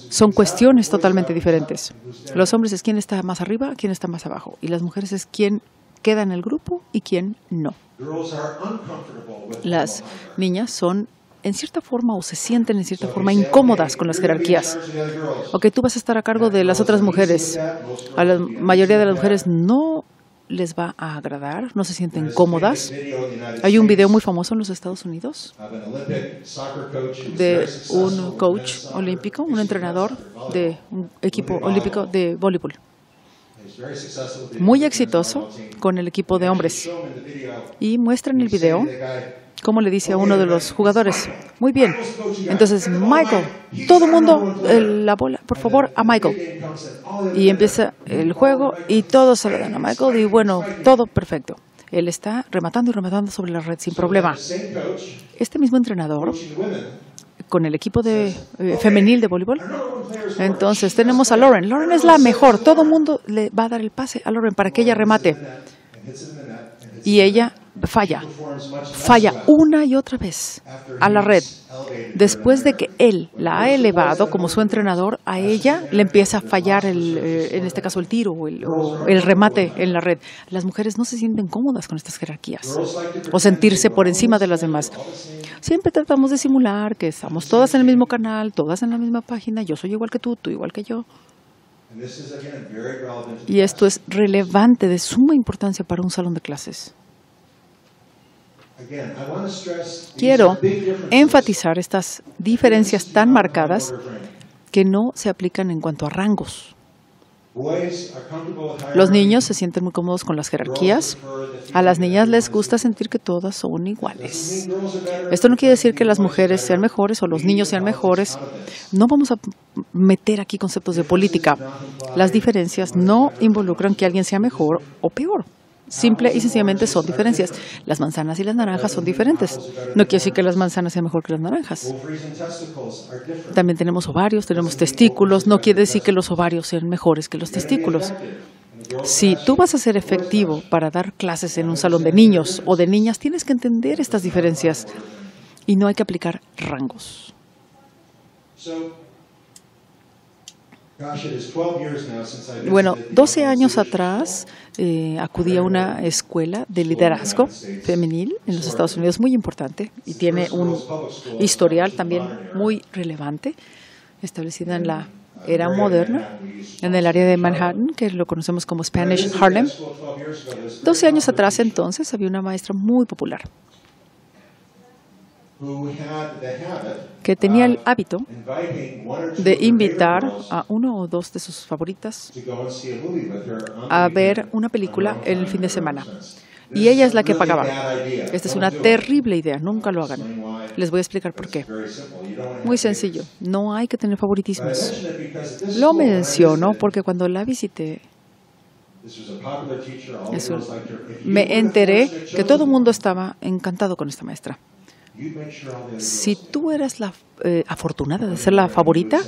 Son cuestiones totalmente diferentes. Los hombres es quién está más arriba, quién está más abajo. Y las mujeres es quién queda en el grupo y quién no. Las niñas son en cierta forma o se sienten en cierta forma incómodas con las jerarquías. Ok, tú vas a estar a cargo de las otras mujeres. A la mayoría de las mujeres no les va a agradar, no se sienten cómodas. Hay un video muy famoso en los Estados Unidos de un coach olímpico, un entrenador de un equipo olímpico de voleibol. Muy exitoso con el equipo de hombres. Y muestra en el video cómo le dice a uno de los jugadores, muy bien, entonces Michael, todo el mundo, la bola, por favor, a Michael. Y empieza el juego y todos se lo dan a Michael y bueno, todo perfecto. Él está rematando y rematando sobre la red sin problema. Este mismo entrenador, con el equipo femenil de voleibol, entonces tenemos a Lauren. Lauren es la mejor, todo el mundo le va a dar el pase a Lauren para que ella remate. Y ella falla una y otra vez a la red. Después de que él la ha elevado como su entrenador, a ella le empieza a fallar, en este caso el tiro o el remate en la red. Las mujeres no se sienten cómodas con estas jerarquías o sentirse por encima de las demás. Siempre tratamos de simular que estamos todas en el mismo canal, todas en la misma página, yo soy igual que tú igual que yo. Y esto es relevante, de suma importancia para un salón de clases. Quiero enfatizar estas diferencias tan marcadas que no se aplican en cuanto a rangos. Los niños se sienten muy cómodos con las jerarquías. A las niñas les gusta sentir que todas son iguales. Esto no quiere decir que las mujeres sean mejores o los niños sean mejores. No vamos a meter aquí conceptos de política. Las diferencias no involucran que alguien sea mejor o peor. Simple y sencillamente son diferencias. Las manzanas y las naranjas son diferentes. No quiere decir que las manzanas sean mejor que las naranjas. También tenemos ovarios, tenemos testículos. No quiere decir que los ovarios sean mejores que los testículos. Si tú vas a ser efectivo para dar clases en un salón de niños o de niñas, tienes que entender estas diferencias y no hay que aplicar rangos. Bueno, 12 años atrás acudí a una escuela de liderazgo femenil en los Estados Unidos muy importante y tiene un historial también muy relevante, establecida en la era moderna, en el área de Manhattan, que lo conocemos como Spanish Harlem. 12 años atrás, entonces, había una maestra muy popular que tenía el hábito de invitar a uno o dos de sus favoritas a ver una película el fin de semana. Y ella es la que pagaba. Esta es una terrible idea, nunca lo hagan. Les voy a explicar por qué. Muy sencillo, no hay que tener favoritismos. Lo menciono porque cuando la visité, me enteré que todo el mundo estaba encantado con esta maestra. Si tú eras la afortunada de ser la favorita,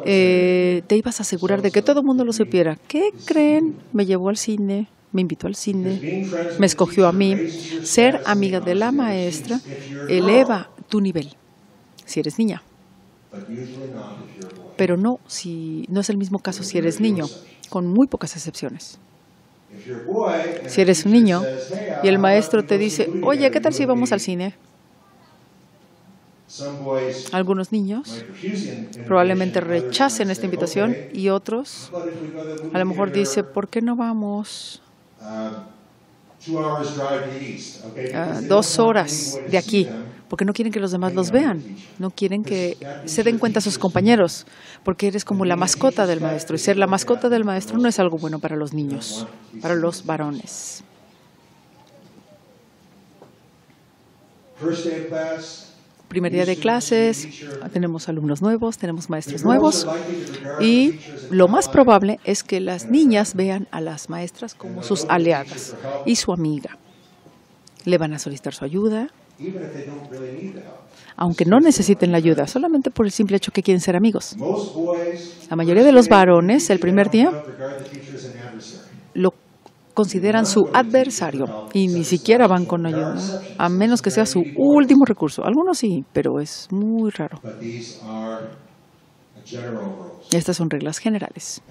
te ibas a asegurar de que todo el mundo lo supiera. ¿Qué creen? Me llevó al cine, me invitó al cine, me escogió a mí. Ser amiga de la maestra eleva tu nivel, si eres niña. Pero no es el mismo caso si eres niño, con muy pocas excepciones. Si eres un niño y el maestro te dice, oye, ¿qué tal si vamos al cine? Algunos niños probablemente rechacen esta invitación y otros a lo mejor dicen, ¿por qué no vamos 2 horas de aquí? Porque no quieren que los demás los vean, no quieren que se den cuenta sus compañeros, porque eres como la mascota del maestro, y ser la mascota del maestro no es algo bueno para los niños, para los varones. Primer día de clases, tenemos alumnos nuevos, tenemos maestros nuevos y lo más probable es que las niñas vean a las maestras como sus aliadas y su amiga. Le van a solicitar su ayuda, aunque no necesiten la ayuda, solamente por el simple hecho que quieren ser amigos. La mayoría de los varones, el primer día, lo consideran su adversario y ni siquiera van con ayuda, a menos que sea su último recurso. Algunos sí, pero es muy raro. Estas son reglas generales.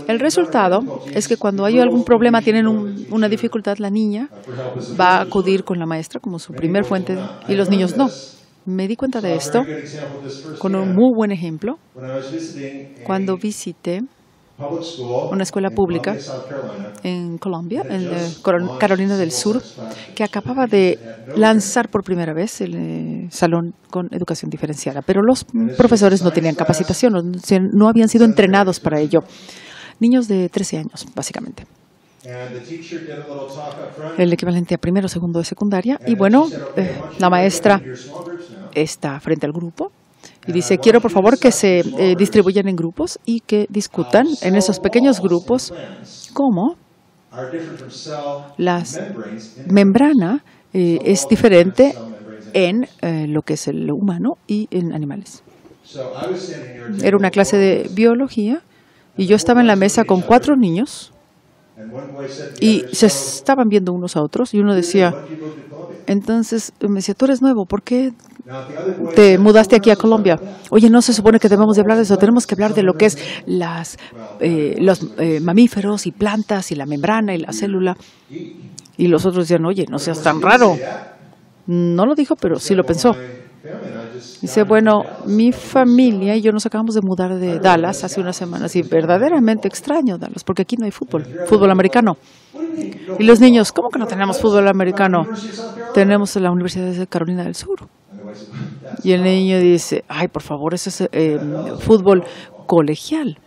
El resultado es que cuando hay algún problema, tienen una dificultad, la niña va a acudir con la maestra como su primer fuente y los niños no. Me di cuenta de esto con un muy buen ejemplo cuando visité una escuela pública en Colombia, en Carolina del Sur, que acababa de lanzar por primera vez el salón con educación diferenciada. Pero los profesores no tenían capacitación, no habían sido entrenados para ello. Niños de 13 años, básicamente. El equivalente a primero o segundo de secundaria. Y bueno, la maestra está frente al grupo y dice, quiero por favor que se distribuyan en grupos y que discutan en esos pequeños grupos cómo la membrana es diferente en lo que es el humano y en animales. Era una clase de biología y yo estaba en la mesa con 4 niños y se estaban viendo unos a otros y uno decía, entonces me decía, tú eres nuevo, ¿por qué te mudaste aquí a Colombia? Oye, no se supone que debemos de hablar de eso, tenemos que hablar de lo que es los mamíferos y plantas y la membrana y la célula. Y los otros decían, oye, no seas tan raro. No lo dijo, pero sí lo pensó. Dice, bueno, mi familia y yo nos acabamos de mudar de Dallas hace unas semanas y verdaderamente extraño Dallas, porque aquí no hay fútbol americano. Y los niños, ¿cómo que no tenemos fútbol americano? Tenemos la Universidad de Carolina del Sur. Y el niño dice, ay, por favor, eso es fútbol colegial.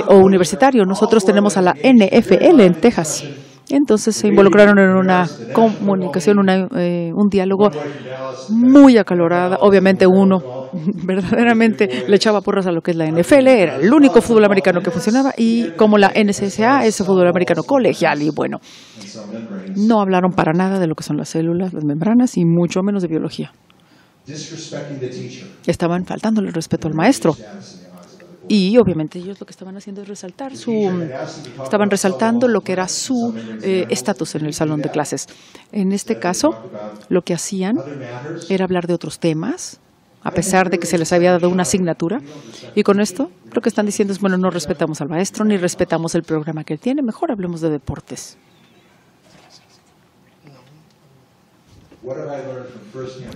o universitario. Nosotros tenemos a la NFL en Texas. Entonces se involucraron en una comunicación, un diálogo muy acalorada. Obviamente uno verdaderamente le echaba porras a lo que es la NFL, era el único fútbol americano que funcionaba, y como la NCAA es fútbol americano colegial, y bueno, no hablaron para nada de lo que son las células, las membranas, y mucho menos de biología. Estaban faltándole el respeto al maestro. Y obviamente ellos lo que estaban haciendo es estaban resaltando lo que era su estatus en el salón de clases. En este caso, lo que hacían era hablar de otros temas, a pesar de que se les había dado una asignatura. Y con esto, lo que están diciendo es, bueno, no respetamos al maestro, ni respetamos el programa que él tiene, mejor hablemos de deportes.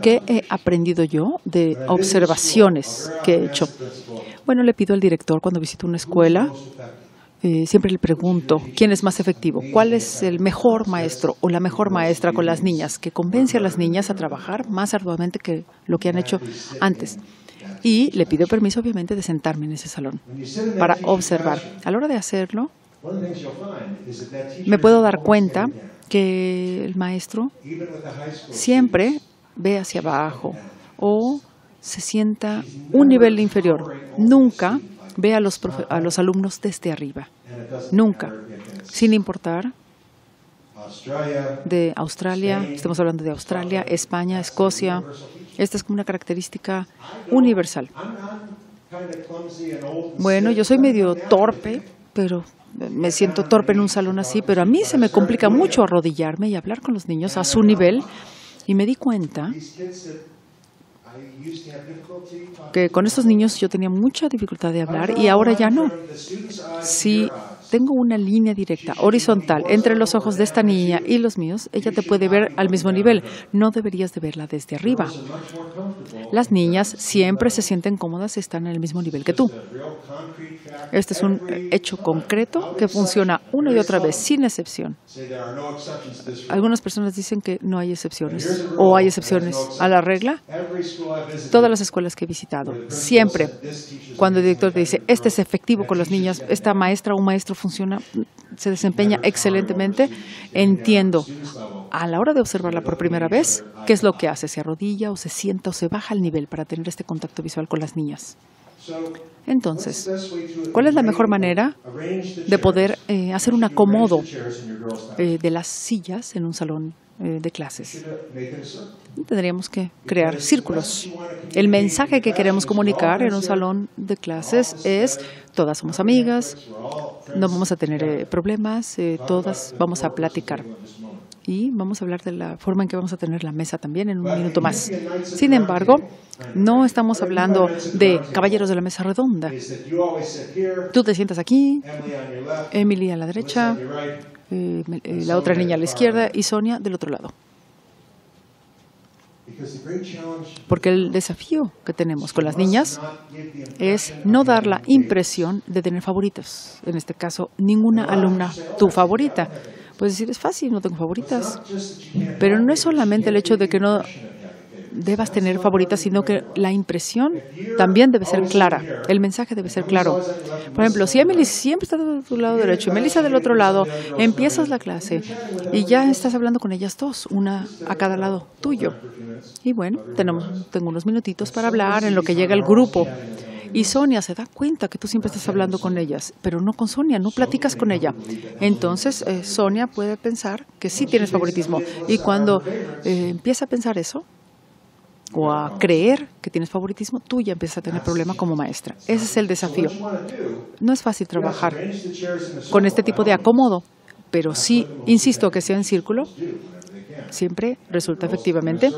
¿Qué he aprendido yo de observaciones que he hecho? Bueno, le pido al director cuando visito una escuela, siempre le pregunto, ¿quién es más efectivo? ¿Cuál es el mejor maestro o la mejor maestra con las niñas que convence a las niñas a trabajar más arduamente que lo que han hecho antes? Y le pido permiso, obviamente, de sentarme en ese salón para observar. A la hora de hacerlo, me puedo dar cuenta que el maestro siempre ve hacia abajo o se sienta un nivel inferior. Nunca ve a los alumnos desde arriba. Nunca. Sin importar de Australia, estamos hablando de Australia, España, Escocia. Esta es como una característica universal. Bueno, yo soy medio torpe, pero me siento torpe en un salón así, pero a mí se me complica mucho arrodillarme y hablar con los niños a su nivel. Y me di cuenta que con estos niños yo tenía mucha dificultad de hablar y ahora ya no. Si tengo una línea directa, horizontal, entre los ojos de esta niña y los míos, ella te puede ver al mismo nivel. No deberías de verla desde arriba. Las niñas siempre se sienten cómodas y están en el mismo nivel que tú. Este es un hecho concreto que funciona una y otra vez, sin excepción. Algunas personas dicen que no hay excepciones o hay excepciones a la regla. Todas las escuelas que he visitado, siempre cuando el director te dice, este es efectivo con las niñas, esta maestra o maestro funciona, se desempeña excelentemente, entiendo a la hora de observarla por primera vez qué es lo que hace, se arrodilla o se sienta o se baja al nivel para tener este contacto visual con las niñas. Entonces, ¿cuál es la mejor manera de poder hacer un acomodo de las sillas en un salón de clases? Tendríamos que crear círculos. El mensaje que queremos comunicar en un salón de clases es: todas somos amigas, no vamos a tener problemas, todas vamos a platicar. Y vamos a hablar de la forma en que vamos a tener la mesa también en un minuto más. Sin embargo, no estamos hablando de caballeros de la mesa redonda. Tú te sientas aquí, Emily a la derecha, la otra niña a la izquierda y Sonia del otro lado. Porque el desafío que tenemos con las niñas es no dar la impresión de tener favoritas. En este caso, ninguna alumna tu favorita. Puedes decir, es fácil, no tengo favoritas. Pero no es solamente el hecho de que no debas tener favoritas, sino que la impresión también debe ser clara. El mensaje debe ser claro. Por ejemplo, si Emily siempre está de tu lado derecho y Melissa del otro lado, empiezas la clase y ya estás hablando con ellas dos, una a cada lado tuyo. Y bueno, tengo unos minutitos para hablar en lo que llega el grupo. Y Sonia se da cuenta que tú siempre estás hablando con ellas, pero no con Sonia, no platicas con ella. Entonces, Sonia puede pensar que sí tienes favoritismo. Y cuando empieza a pensar eso, o a creer que tienes favoritismo, tú ya empiezas a tener problema como maestra. Ese es el desafío. No es fácil trabajar con este tipo de acomodo, pero sí, insisto, que sea en círculo, siempre resulta efectivamente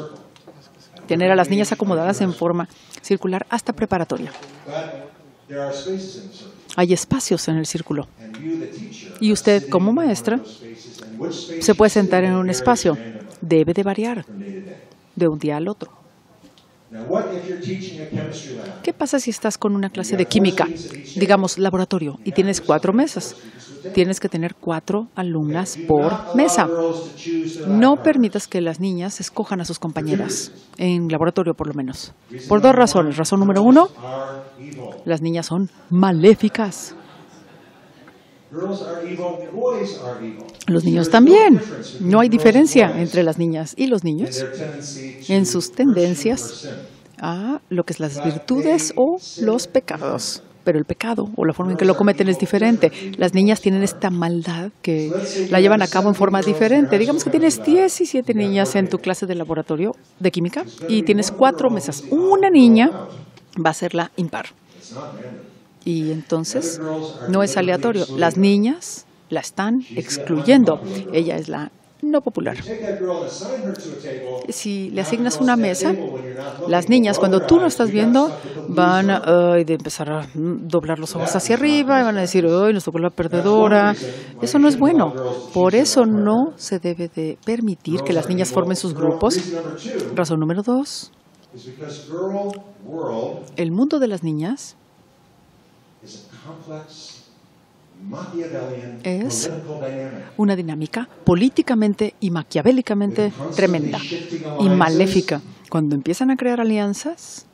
tener a las niñas acomodadas en forma circular hasta preparatoria. Hay espacios en el círculo. Y usted, como maestra, se puede sentar en un espacio. Debe de variar de un día al otro. ¿Qué pasa si estás con una clase de química, digamos laboratorio, y tienes 4 mesas? Tienes que tener 4 alumnas por mesa. No permitas que las niñas escojan a sus compañeras, en laboratorio por lo menos. Por 2 razones. Razón número 1, las niñas son maléficas. Los niños también. No hay diferencia entre las niñas y los niños en sus tendencias a lo que es las virtudes o los pecados. Pero el pecado o la forma en que lo cometen es diferente. Las niñas tienen esta maldad que la llevan a cabo en forma diferente. Digamos que tienes 17 niñas en tu clase de laboratorio de química y tienes 4 mesas. Una niña va a ser la impar. Y entonces no es aleatorio. Las niñas la están excluyendo. Ella es la no popular. Si le asignas una mesa, las niñas, cuando tú no estás viendo, van a empezar a doblar los ojos hacia arriba y van a decir, ¡ay, nos tocó la perdedora! Eso no es bueno. Por eso no se debe de permitir que las niñas formen sus grupos. Razón número 2. El mundo de las niñas es una dinámica políticamente y maquiavélicamente tremenda y maléfica. Cuando empiezan a crear alianzas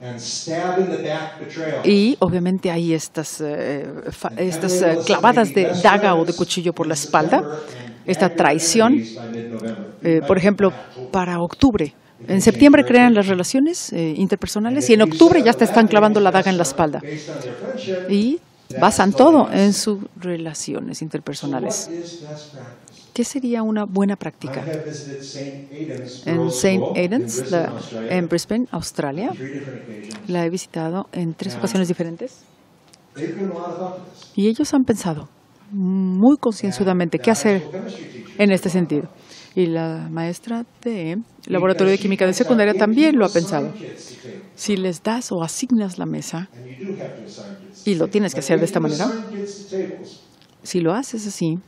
y obviamente hay estas clavadas de daga o de cuchillo por la espalda, esta traición, por ejemplo, para octubre. En septiembre crean las relaciones interpersonales y en octubre ya te están clavando la daga en la espalda. Y basan todo en sus relaciones interpersonales. ¿Qué sería una buena práctica? En St. Aidan's, en Brisbane, Australia, la he visitado en 3 ocasiones diferentes. Y ellos han pensado muy concienzudamente qué hacer en este sentido. Y la maestra de laboratorio de química de secundaria también lo ha pensado. Si les das o asignas la mesa, y lo tienes que hacer de esta manera, si lo haces así,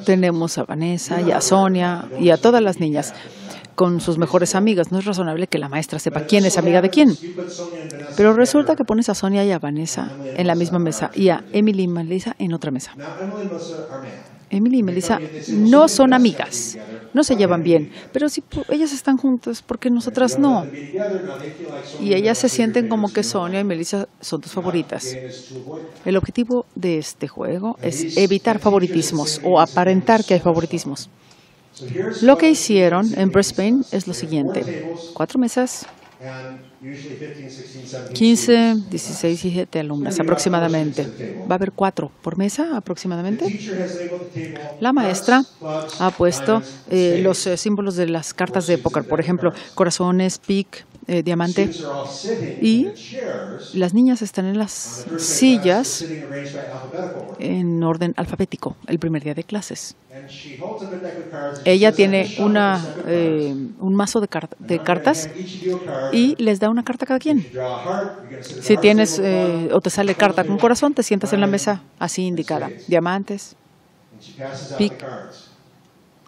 tenemos a Vanessa y a Sonia y a todas las niñas con sus mejores amigas. No es razonable que la maestra sepa quién es amiga de quién. Pero resulta que pones a Sonia y a Vanessa en la misma mesa y a Emily y Melissa en otra mesa. Emily y Melissa no son amigas, no se llevan bien, pero si ellas están juntas, ¿por qué nosotras no? Y ellas se sienten como que Sonia y Melissa son tus favoritas. El objetivo de este juego es evitar favoritismos o aparentar que hay favoritismos. Lo que hicieron en Brisbane es lo siguiente: 4 mesas, 15, 16, 17 alumnas aproximadamente. Va a haber 4 por mesa aproximadamente. La maestra ha puesto los símbolos de las cartas de póker, por ejemplo, corazones, pic, diamante. Y las niñas están en las sillas en orden alfabético el primer día de clases. Ella tiene un mazo de cartas y les da una carta a cada quien. Si tienes o te sale carta con corazón, te sientas en la mesa así indicada. Diamantes, pic.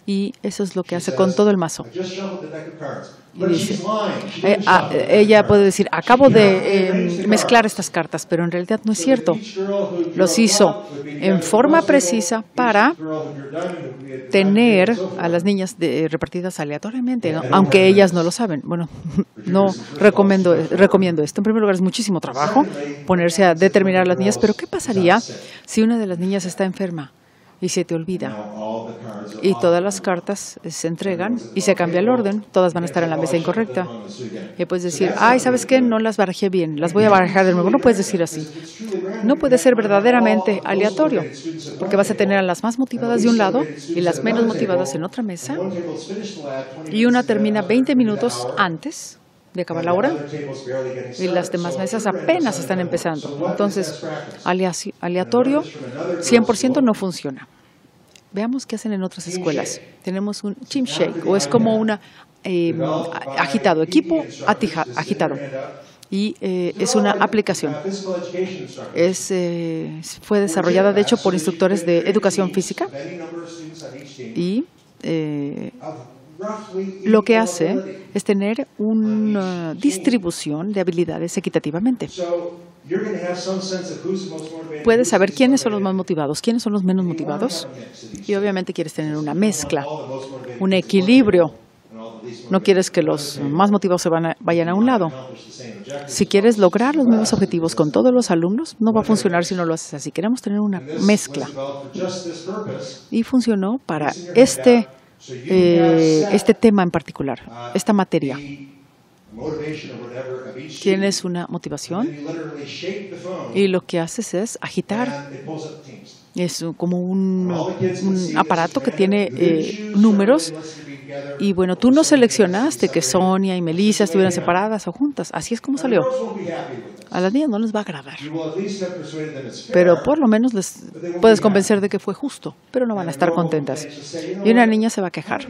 Y eso es lo que hace con todo el mazo. Y dice, ella puede decir, acabo de mezclar estas cartas, pero en realidad no es cierto. Los hizo en forma precisa para tener a las niñas repartidas aleatoriamente, ¿no? Aunque ellas no lo saben. Bueno, no recomiendo esto. En primer lugar, es muchísimo trabajo ponerse a determinar a las niñas, pero ¿qué pasaría si una de las niñas está enferma y se te olvida? Y todas las cartas se entregan y se cambia el orden. Todas van a estar en la mesa incorrecta. Y puedes decir, ay, ¿sabes qué? No las barajé bien, las voy a barajar de nuevo. No puedes decir así. No puede ser verdaderamente aleatorio, porque vas a tener a las más motivadas de un lado y las menos motivadas en otra mesa. Y una termina 20 minutos antes de acabar la hora y las demás mesas apenas están empezando. Entonces, aleatorio 100% no funciona. Veamos qué hacen en otras escuelas. Tenemos un team shake, o es como una agitado, equipo agitado. Y es una aplicación. Fue desarrollada, de hecho, por instructores de educación física. Y lo que hace es tener una distribución de habilidades equitativamente. Puedes saber quiénes son los más motivados, quiénes son los menos motivados. Y obviamente quieres tener una mezcla, un equilibrio No quieres que los más motivados vayan a un lado. Si quieres lograr los mismos objetivos con todos los alumnos, no va a funcionar si no lo haces así. Queremos tener una mezcla. Y funcionó para este tema en particular, esta materia. Tienes una motivación y lo que haces es agitar. Es como un aparato que tiene números. Y bueno, tú no seleccionaste que Sonia y Melissa estuvieran separadas o juntas. Así es como salió. A las niñas no les va a agradar. Pero por lo menos les puedes convencer de que fue justo. Pero no van a estar contentas. Y una niña se va a quejar.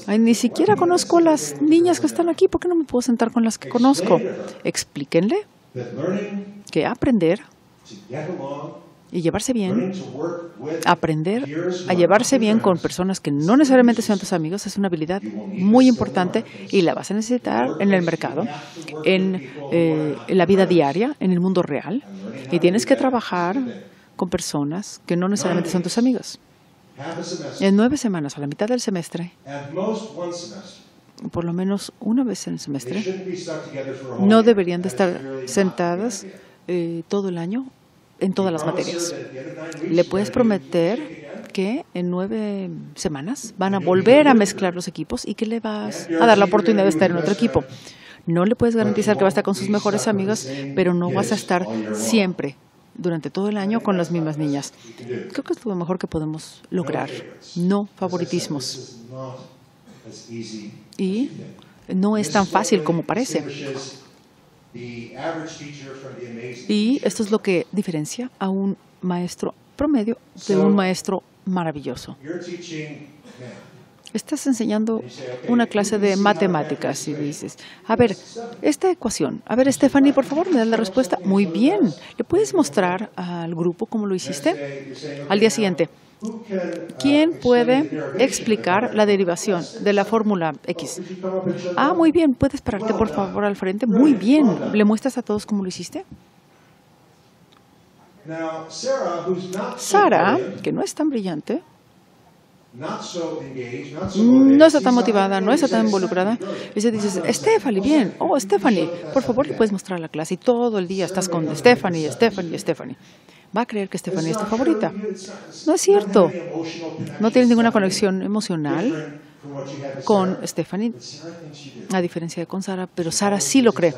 Ay, ni siquiera conozco a las niñas que están aquí. ¿Por qué no me puedo sentar con las que conozco? Explíquenle que aprender y llevarse bien, aprender a llevarse bien con personas que no necesariamente sean tus amigos es una habilidad muy importante y la vas a necesitar en el mercado, en la vida diaria, en el mundo real. Y tienes que trabajar con personas que no necesariamente son tus amigos. En 9 semanas, a la mitad del semestre, por lo menos una vez en el semestre, no deberían de estar sentadas todo el año en todas las materias. Le puedes prometer que en 9 semanas van a volver a mezclar los equipos y que le vas a dar la oportunidad de estar en otro equipo. No le puedes garantizar que va a estar con sus mejores amigos, pero no vas a estar siempre, durante todo el año, con las mismas niñas. Creo que es lo mejor que podemos lograr. No favoritismos. Y no es tan fácil como parece. Y esto es lo que diferencia a un maestro promedio de un maestro maravilloso. Estás enseñando una clase de matemáticas y dices, a ver, esta ecuación, a ver, Stephanie, por favor, me das la respuesta. Muy bien. ¿Le puedes mostrar al grupo cómo lo hiciste? Al día siguiente, ¿quién puede explicar la derivación de la fórmula X? Ah, muy bien. ¿Puedes pararte, por favor, al frente? Muy bien. ¿Le muestras a todos cómo lo hiciste? Sara, que no es tan brillante, no está tan motivada, no está tan involucrada. Y se dice, Stephanie, bien. Oh, Stephanie, por favor, le puedes mostrar a la clase. Y todo el día estás con Stephanie. Va a creer que Stephanie es tu favorita. No es cierto. No tienes ninguna conexión emocional con Stephanie, a diferencia de con Sara, pero Sara sí lo cree,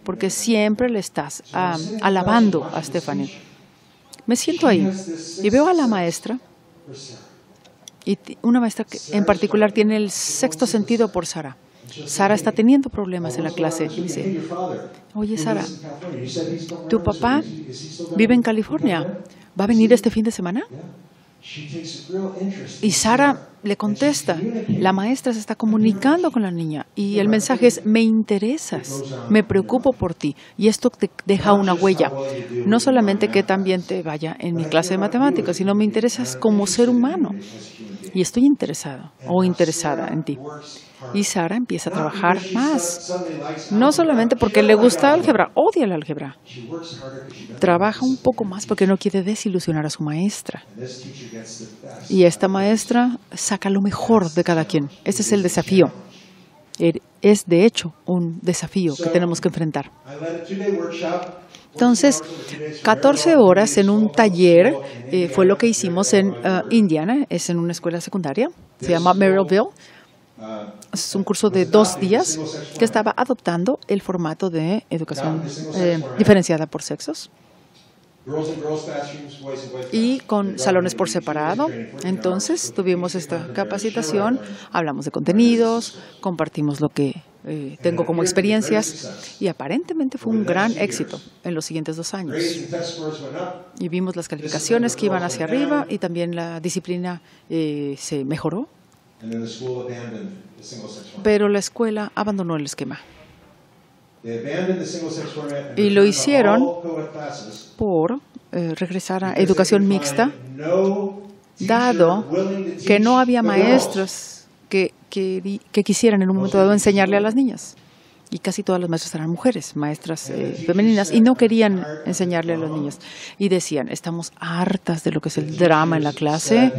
porque siempre le estás alabando a Stephanie. Me siento ahí y veo a la maestra, y una maestra que en particular tiene el sexto sentido por Sara. Sara está teniendo problemas en la clase y dice, oye, Sara, ¿tu papá vive en California? ¿Va a venir este fin de semana? Y Sara le contesta, la maestra se está comunicando con la niña y el mensaje es, me interesas, me preocupo por ti. Y esto te deja una huella. No solamente que también te vaya en mi clase de matemáticas, sino me interesas como ser humano. Y estoy interesado o interesada en ti. Y Sara empieza a trabajar más. No solamente porque le gusta álgebra, odia el álgebra. Trabaja un poco más porque no quiere desilusionar a su maestra. Y esta maestra saca lo mejor de cada quien. Ese es el desafío. Es, de hecho, un desafío que tenemos que enfrentar. Entonces, 14 horas en un taller fue lo que hicimos en Indiana. Es en una escuela secundaria. Se llama Merrillville. Es un curso de 2 días que estaba adoptando el formato de educación diferenciada por sexos y con salones por separado. Entonces tuvimos esta capacitación, hablamos de contenidos, compartimos lo que tengo como experiencias y aparentemente fue un gran éxito en los siguientes 2 años. Y vimos las calificaciones que iban hacia arriba y también la disciplina se mejoró. Pero la escuela abandonó el esquema. Y lo hicieron por regresar a educación mixta, dado que no había maestros que quisieran en un momento dado enseñarle a las niñas. Y casi todas las maestras eran mujeres, maestras femeninas, y no querían enseñarle a las niñas. Y decían, estamos hartas de lo que es el drama en la clase.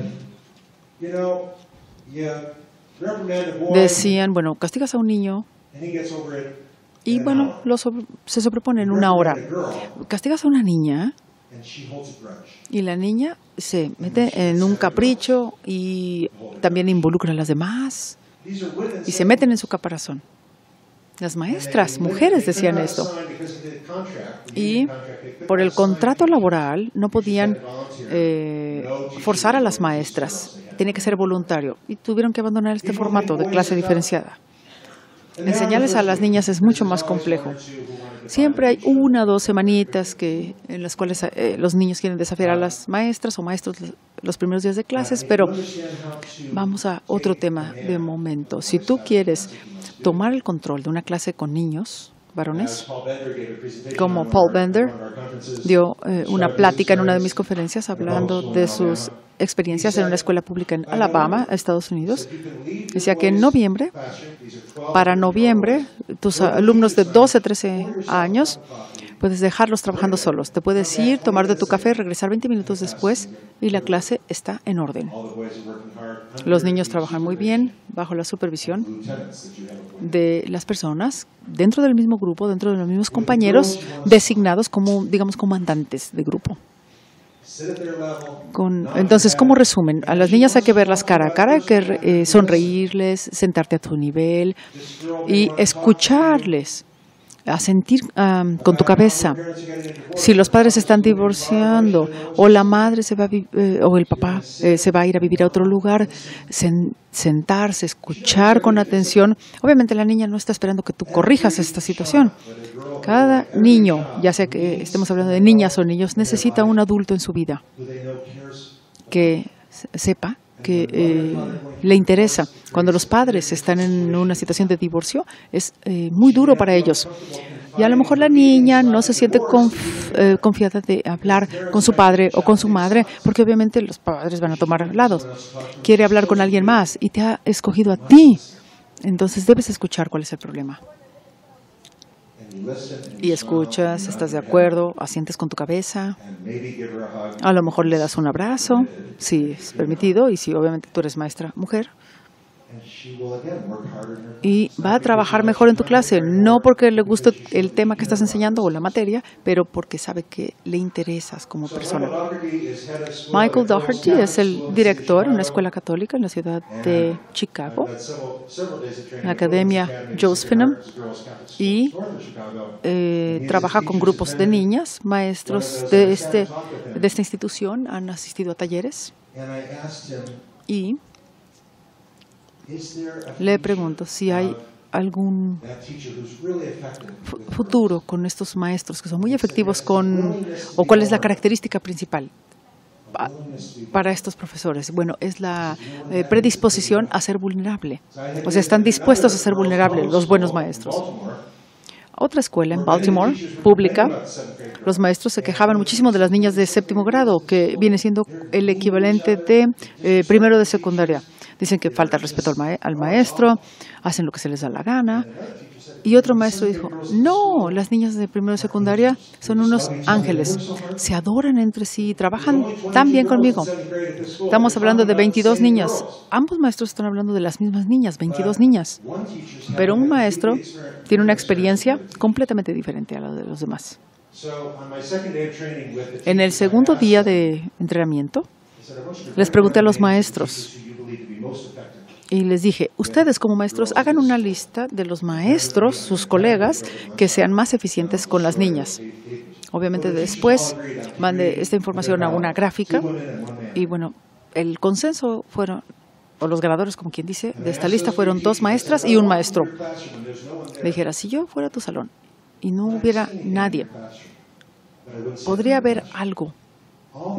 decían, bueno, castigas a un niño y bueno, se sobrepone en una hora. Castigas a una niña y la niña se mete en un capricho y también involucra a las demás y se meten en su caparazón. Las maestras, mujeres, decían esto. Y por el contrato laboral no podían forzar a las maestras. Tiene que ser voluntario. Y tuvieron que abandonar este formato de clase diferenciada. Enseñarles a las niñas es mucho más complejo. Siempre hay 1 o 2 semanitas en las cuales los niños quieren desafiar a las maestras o maestros los primeros días de clases, pero vamos a otro tema de momento. Si tú quieres tomar el control de una clase con niños, varones, como Paul Bender dio una plática en una de mis conferencias hablando de sus experiencias en una escuela pública en Alabama, Estados Unidos. Decía que para noviembre, tus alumnos de 12 a 13 años, puedes dejarlos trabajando solos. Te puedes ir, tomarte tu café, regresar 20 minutos después y la clase está en orden. Los niños trabajan muy bien bajo la supervisión de las personas dentro del mismo grupo, dentro de los mismos compañeros designados como, digamos, comandantes de grupo. Entonces, ¿cómo resumen? A las niñas hay que verlas cara a cara, hay que sonreírles, sentarte a tu nivel y escucharles, a sentir con tu cabeza. Si los padres se están divorciando o la madre o el papá se va a ir a vivir a otro lugar, sentarse, escuchar con atención. Obviamente la niña no está esperando que tú corrijas esta situación. Cada niño, ya sea que estemos hablando de niñas o niños, necesita un adulto en su vida que sepa, que le interesa. Cuando los padres están en una situación de divorcio, es muy duro para ellos. Y a lo mejor la niña no se siente confiada de hablar con su padre o con su madre, porque obviamente los padres van a tomar lados. Quiere hablar con alguien más y te ha escogido a ti. Entonces debes escuchar cuál es el problema. Y escuchas, estás de acuerdo, asientes con tu cabeza. A lo mejor le das un abrazo, si es permitido, y si obviamente tú eres maestra mujer. Y va a trabajar mejor en tu clase, no porque le guste el tema que estás enseñando o la materia, pero porque sabe que le interesas como persona. Michael Dougherty es el director de una escuela católica en la ciudad de Chicago, la Academia Josephinem, y trabaja con grupos de niñas. Maestros de esta institución han asistido a talleres y le pregunto si hay algún futuro con estos maestros que son muy efectivos o cuál es la característica principal para estos profesores. Bueno, es la predisposición a ser vulnerable. O sea, están dispuestos a ser vulnerables los buenos maestros. Otra escuela en Baltimore, pública, los maestros se quejaban muchísimo de las niñas de 7º grado, que viene siendo el equivalente de primero de secundaria. Dicen que falta el respeto al maestro, hacen lo que se les da la gana. Y otro maestro dijo, no, las niñas de primero de secundaria son unos ángeles, se adoran entre sí, trabajan tan bien conmigo. Estamos hablando de 22 niñas. Ambos maestros están hablando de las mismas niñas, 22 niñas. Pero un maestro tiene una experiencia completamente diferente a la de los demás. En el segundo día de entrenamiento, les pregunté a los maestros y les dije, ustedes como maestros hagan una lista de los maestros, sus colegas, que sean más eficientes con las niñas. Obviamente después mandé esta información a una gráfica y bueno, el consenso fueron, o los ganadores, como quien dice, de esta lista fueron 2 maestras y un maestro. Le dijera, si yo fuera a tu salón y no hubiera nadie, ¿podría haber algo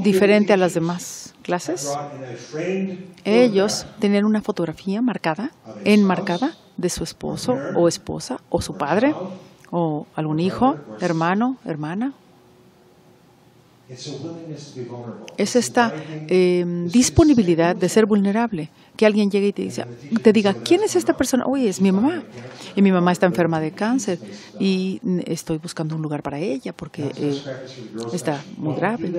diferente a las demás clases? Ellos tenían una fotografía enmarcada de su esposo o esposa o su padre o algún hijo, hermano, hermana. Es esta disponibilidad de ser vulnerable. Que alguien llegue y te diga, ¿quién es esta persona? Oye, es mi mamá. Y mi mamá está enferma de cáncer y estoy buscando un lugar para ella porque está muy grave.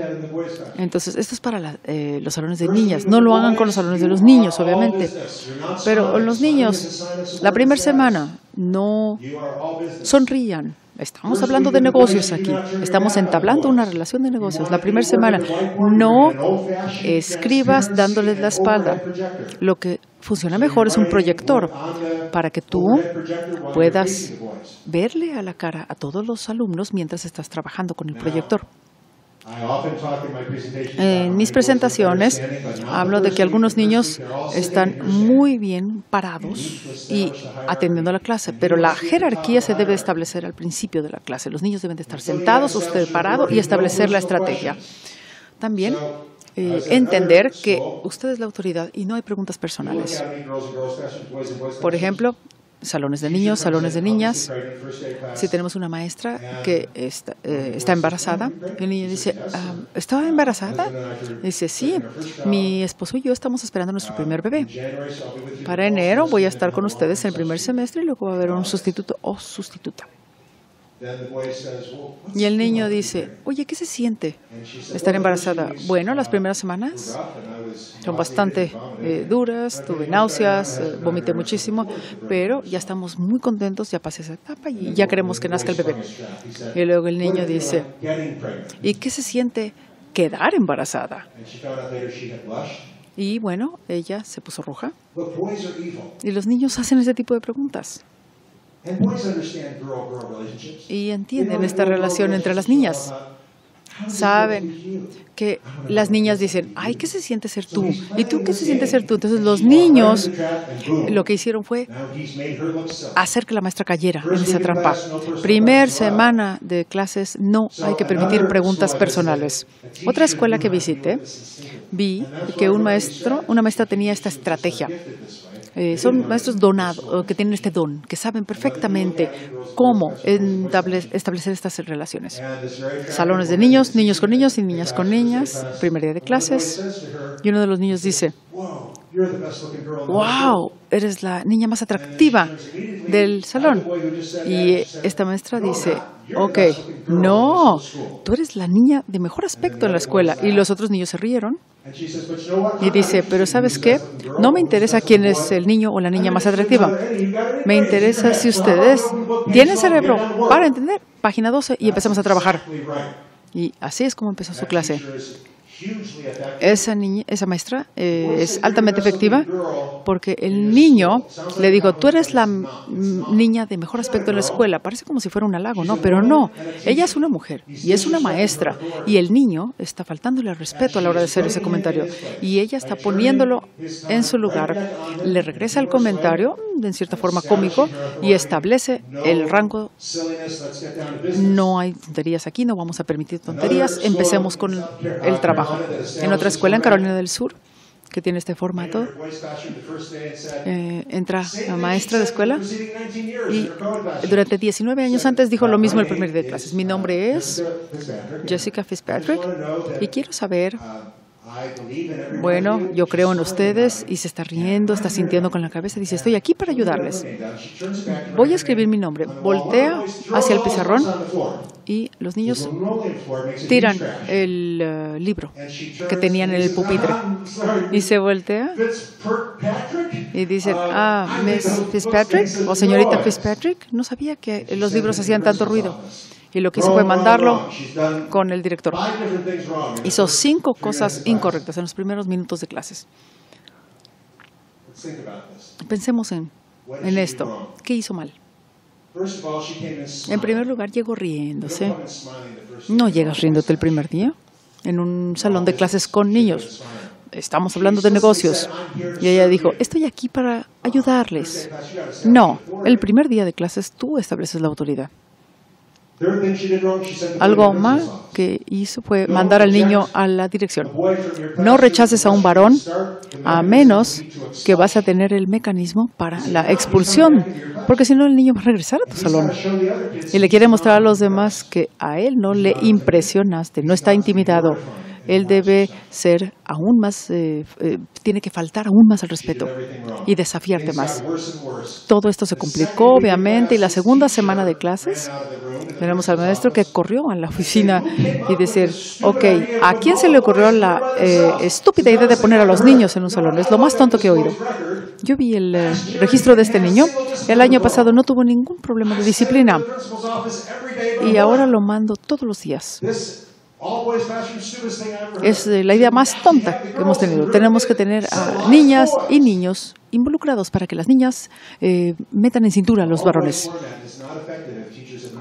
Entonces, esto es para los salones de niñas. No lo hagan con los salones de los niños, obviamente. Pero los niños, la primera semana, no sonrían. Estamos hablando de negocios aquí. Estamos entablando una relación de negocios. La primera semana, no escribas dándoles la espalda. Lo que funciona mejor es un proyector para que tú puedas verle a la cara a todos los alumnos mientras estás trabajando con el proyector. En mis presentaciones hablo de que algunos niños están muy bien parados y atendiendo la clase, pero la jerarquía se debe establecer al principio de la clase. Los niños deben de estar sentados, usted parado y establecer la estrategia. También entender que usted es la autoridad y no hay preguntas personales. Por ejemplo, salones de niños, salones de niñas. Si tenemos una maestra que está embarazada, el niño dice, ¿estaba embarazada? Dice, sí, mi esposo y yo estamos esperando nuestro primer bebé. Para enero voy a estar con ustedes en el primer semestre y luego va a haber un sustituto o sustituta. Y el niño dice, oye, ¿qué se siente estar embarazada? Bueno, las primeras semanas son bastante duras, tuve náuseas, vomité muchísimo, pero ya estamos muy contentos, ya pasé esa etapa y ya queremos que nazca el bebé. Y luego el niño dice, ¿y qué se siente quedar embarazada? Y bueno, ella se puso roja. Y los niños hacen ese tipo de preguntas. Y entienden esta relación entre las niñas. Saben que las niñas dicen, ay, ¿qué se siente ser tú? ¿Y tú qué se siente ser tú? Entonces los niños lo que hicieron fue hacer que la maestra cayera en esa trampa. Primer semana de clases, no hay que permitir preguntas personales. Otra escuela que visité, vi que una maestra tenía esta estrategia. Son maestros donados, que tienen este don, que saben perfectamente cómo establecer estas relaciones. Salones de niños, niños con niños y niñas con niñas, primer día de clases. Y uno de los niños dice, wow, eres la niña más atractiva del salón. Y esta maestra dice, ok, no, tú eres la niña de mejor aspecto en la escuela. Y los otros niños se rieron. Y dice, pero ¿sabes qué? No me interesa quién es el niño o la niña más atractiva. Me interesa si ustedes tienen cerebro para entender. Página 12 y empezamos a trabajar. Y así es como empezó su clase. Esa maestra es altamente efectiva porque el niño le dijo, tú eres la niña de mejor aspecto en la escuela. Parece como si fuera un halago, ¿no? Pero no, ella es una mujer y es una maestra. Y el niño está faltándole al respeto a la hora de hacer ese comentario. Y ella está poniéndolo en su lugar. Le regresa el comentario, en cierta forma cómico, y establece el rango. No hay tonterías aquí, no vamos a permitir tonterías. Empecemos con el trabajo. En otra escuela en Carolina del Sur, que tiene este formato, entra la maestra de escuela y durante 19 años antes dijo lo mismo el primer día de clases. Mi nombre es Jessica Fitzpatrick y quiero saber, bueno, yo creo en ustedes, y se está riendo, está sintiendo con la cabeza, dice, estoy aquí para ayudarles. Voy a escribir mi nombre. Voltea hacia el pizarrón y los niños tiran el libro que tenían en el pupitre. Y se voltea y dice, Miss Fitzpatrick o señorita Fitzpatrick, no sabía que los libros hacían tanto ruido. Y lo que hizo fue mandarlo con el director. Hizo 5 cosas incorrectas en los primeros minutos de clases. Pensemos en esto. ¿Qué hizo mal? En primer lugar, llegó riéndose. No llegas riéndote el primer día en un salón de clases con niños. Estamos hablando de negocios. Y ella dijo, estoy aquí para ayudarles. No, el primer día de clases tú estableces la autoridad. Algo mal que hizo fue mandar al niño a la dirección. No rechaces a un varón a menos que vas a tener el mecanismo para la expulsión porque si no el niño va a regresar a tu salón y le quiere mostrar a los demás que a él no le impresionaste, no está intimidado. Él debe ser aún más, tiene que faltar aún más al respeto y desafiarte más. Todo esto se complicó, obviamente, y la segunda semana de clases tenemos al maestro que corrió a la oficina y decir, ok, ¿a quién se le ocurrió la estúpida idea de poner a los niños en un salón? Es lo más tonto que he oído. Yo vi el registro de este niño. El año pasado no tuvo ningún problema de disciplina y ahora lo mando todos los días. Es la idea más tonta que hemos tenido. Tenemos que tener a niñas y niños involucrados para que las niñas metan en cintura a los varones.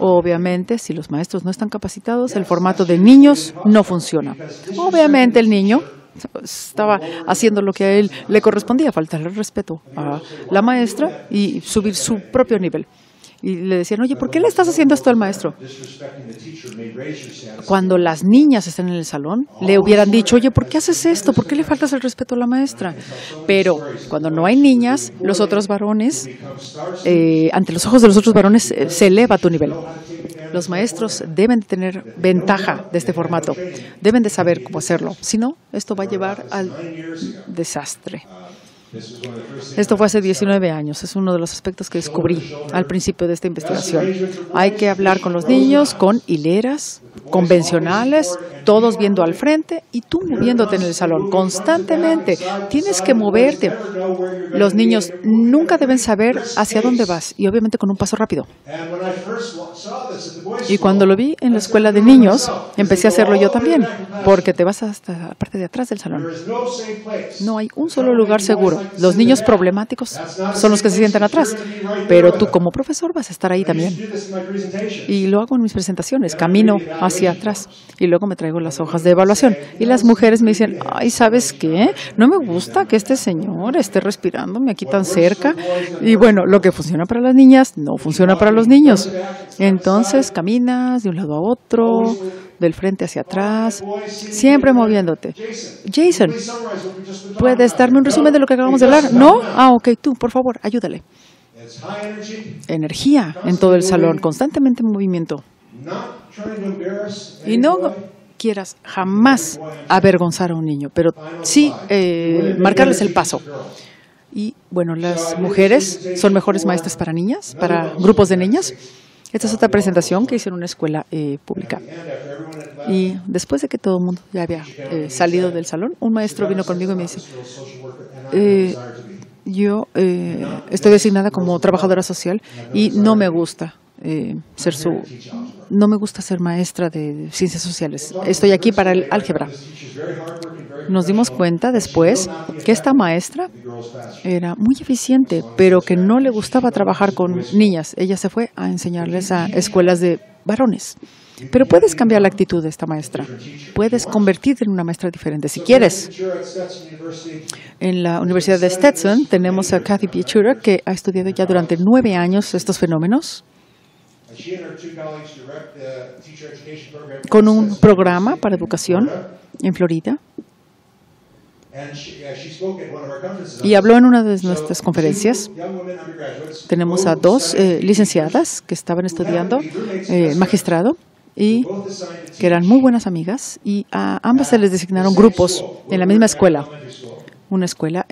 Obviamente, si los maestros no están capacitados, el formato de niños no funciona. Obviamente, el niño estaba haciendo lo que a él le correspondía, faltarle el respeto a la maestra y subir su propio nivel. Y le decían, oye, ¿por qué le estás haciendo esto al maestro? Cuando las niñas están en el salón, le hubieran dicho, oye, ¿por qué haces esto? ¿Por qué le faltas el respeto a la maestra? Pero cuando no hay niñas, los otros varones, ante los ojos de los otros varones, se eleva tu nivel. Los maestros deben de tener ventaja de este formato. Deben de saber cómo hacerlo. Si no, esto va a llevar al desastre. Esto fue hace 19 años. Es uno de los aspectos que descubrí al principio de esta investigación. Hay que hablar con los niños con hileras convencionales, todos viendo al frente y tú moviéndote en el salón constantemente. Tienes que moverte. Los niños nunca deben saber hacia dónde vas y obviamente con un paso rápido. Y cuando lo vi en la escuela de niños, empecé a hacerlo yo también, porque te vas hasta la parte de atrás del salón. No hay un solo lugar seguro. Los niños problemáticos son los que se sientan atrás, pero tú como profesor vas a estar ahí también. Y lo hago en mis presentaciones, camino hacia atrás y luego me traigo las hojas de evaluación. Y las mujeres me dicen, ay, ¿sabes qué? No me gusta que este señor esté respirándome aquí tan cerca. Y bueno, lo que funciona para las niñas no funciona para los niños. Entonces caminas de un lado a otro, del frente hacia atrás, siempre moviéndote. Jason, ¿puedes darme un resumen de lo que acabamos de hablar? ¿No? Ok, tú, por favor, ayúdale. Energía en todo el salón, constantemente en movimiento. Y no quieras jamás avergonzar a un niño, pero sí marcarles el paso. Y bueno, las mujeres son mejores maestras para niñas, para grupos de niñas. Esta es otra presentación que hice en una escuela pública. Y después de que todo el mundo ya había salido del salón, un maestro vino conmigo y me dice, yo estoy designada como trabajadora social y no me gusta no me gusta ser maestra de ciencias sociales. Estoy aquí para el álgebra. Nos dimos cuenta después que esta maestra era muy eficiente, pero que no le gustaba trabajar con niñas. Ella se fue a enseñarles a escuelas de varones. Pero puedes cambiar la actitud de esta maestra. Puedes convertirte en una maestra diferente si quieres. En la Universidad de Stetson tenemos a Kathy Piechura, que ha estudiado ya durante 9 años estos fenómenos, con un programa para educación en Florida. Y habló en una de nuestras conferencias. Tenemos a 2 licenciadas que estaban estudiando magistrado y que eran muy buenas amigas, y a ambas se les designaron grupos en la misma escuela, una escuela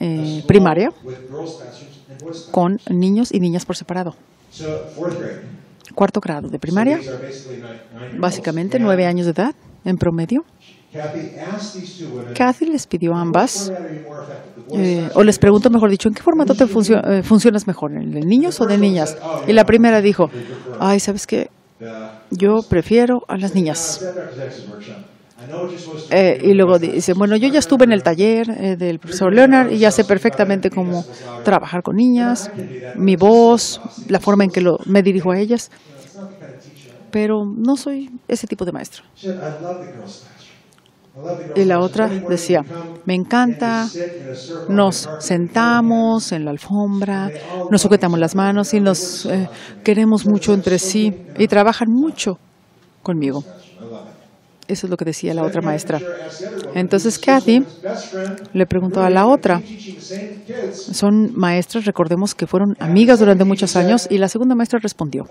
primaria con niños y niñas por separado. 4º grado de primaria, básicamente 9 años de edad en promedio. Kathy les pidió a ambas, o les preguntó, mejor dicho, ¿en qué formato te funcionas mejor, en el de niños o de niñas? Y la primera dijo, ay, ¿sabes qué? Yo prefiero a las niñas. Y luego dice, bueno, yo ya estuve en el taller del profesor Leonard y ya sé perfectamente cómo trabajar con niñas, mi voz, la forma en que me dirijo a ellas, pero no soy ese tipo de maestro. Y la otra decía, me encanta, nos sentamos en la alfombra, nos sujetamos las manos y nos queremos mucho entre sí y trabajan mucho conmigo. Eso es lo que decía la otra maestra. Entonces Kathy le preguntó a la otra. Son maestras, recordemos que fueron amigas durante muchos años, y la segunda maestra respondió.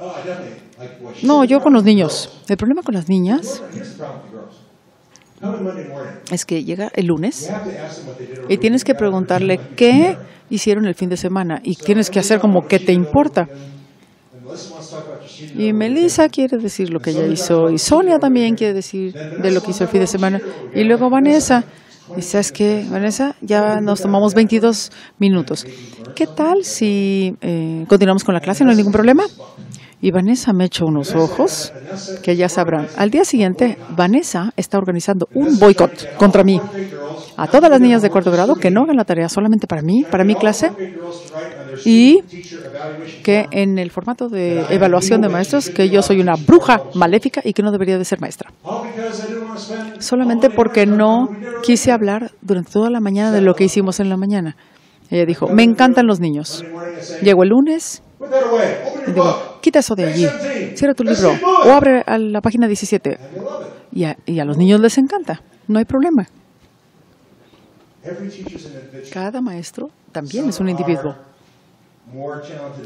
No, yo con los niños. El problema con las niñas es que llega el lunes y tienes que preguntarle qué hicieron el fin de semana y tienes que hacer como que te importa. Y Melissa quiere decir lo que ella hizo y Sonia también quiere decir de lo que hizo el fin de semana. Y luego Vanessa. ¿Y sabes qué, Vanessa? Ya nos tomamos 22 minutos. ¿Qué tal si continuamos con la clase? ¿No hay ningún problema? Y Vanessa me echó unos ojos que ya sabrán. Al día siguiente, Vanessa está organizando un boicot contra mí. A todas las niñas de cuarto grado que no hagan la tarea solamente para mí, para mi clase, y que en el formato de evaluación de maestros, que yo soy una bruja maléfica y que no debería de ser maestra. Solamente porque no quise hablar durante toda la mañana de lo que hicimos en la mañana. Ella dijo, me encantan los niños. Llegó el lunes y digo, quita eso de allí, cierra tu libro o abre a la página 17. Y a los niños les encanta, no hay problema. Cada maestro también es un individuo.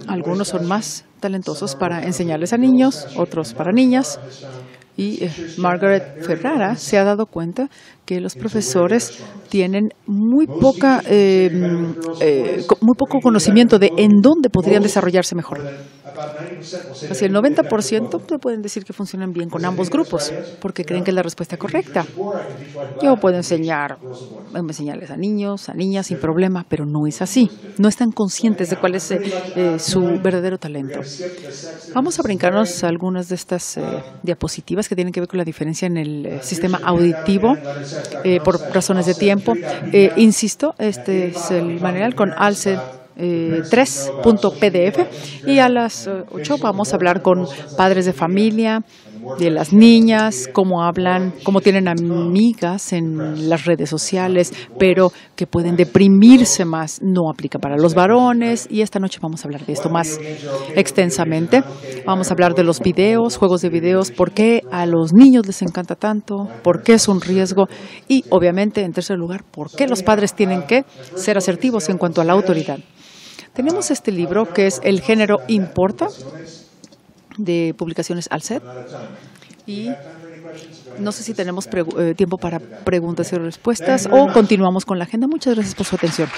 Algunos son más talentosos para enseñarles a niños, otros para niñas. Y Margaret Ferrara se ha dado cuenta que los profesores tienen muy poco conocimiento de en dónde podrían desarrollarse mejor. Casi el 90% te pueden decir que funcionan bien con ambos grupos, porque creen que es la respuesta correcta. Yo puedo enseñarles a niños, a niñas sin problema, pero no es así. No están conscientes de cuál es su verdadero talento. Vamos a brincarnos algunas de estas diapositivas que tienen que ver con la diferencia en el sistema auditivo por razones de tiempo. Insisto, este es el manual con ALCE 3.pdf y a las 8 vamos a hablar con padres de familia, de las niñas, cómo hablan, cómo tienen amigas en las redes sociales, pero que pueden deprimirse más. No aplica para los varones y esta noche vamos a hablar de esto más extensamente. Vamos a hablar de los videos, juegos de videos, por qué a los niños les encanta tanto, por qué es un riesgo y obviamente, en tercer lugar, por qué los padres tienen que ser asertivos en cuanto a la autoridad. Tenemos este libro que es El género importa, de publicaciones Alced. Y no sé si tenemos tiempo para preguntas y respuestas o continuamos con la agenda. Muchas gracias por su atención.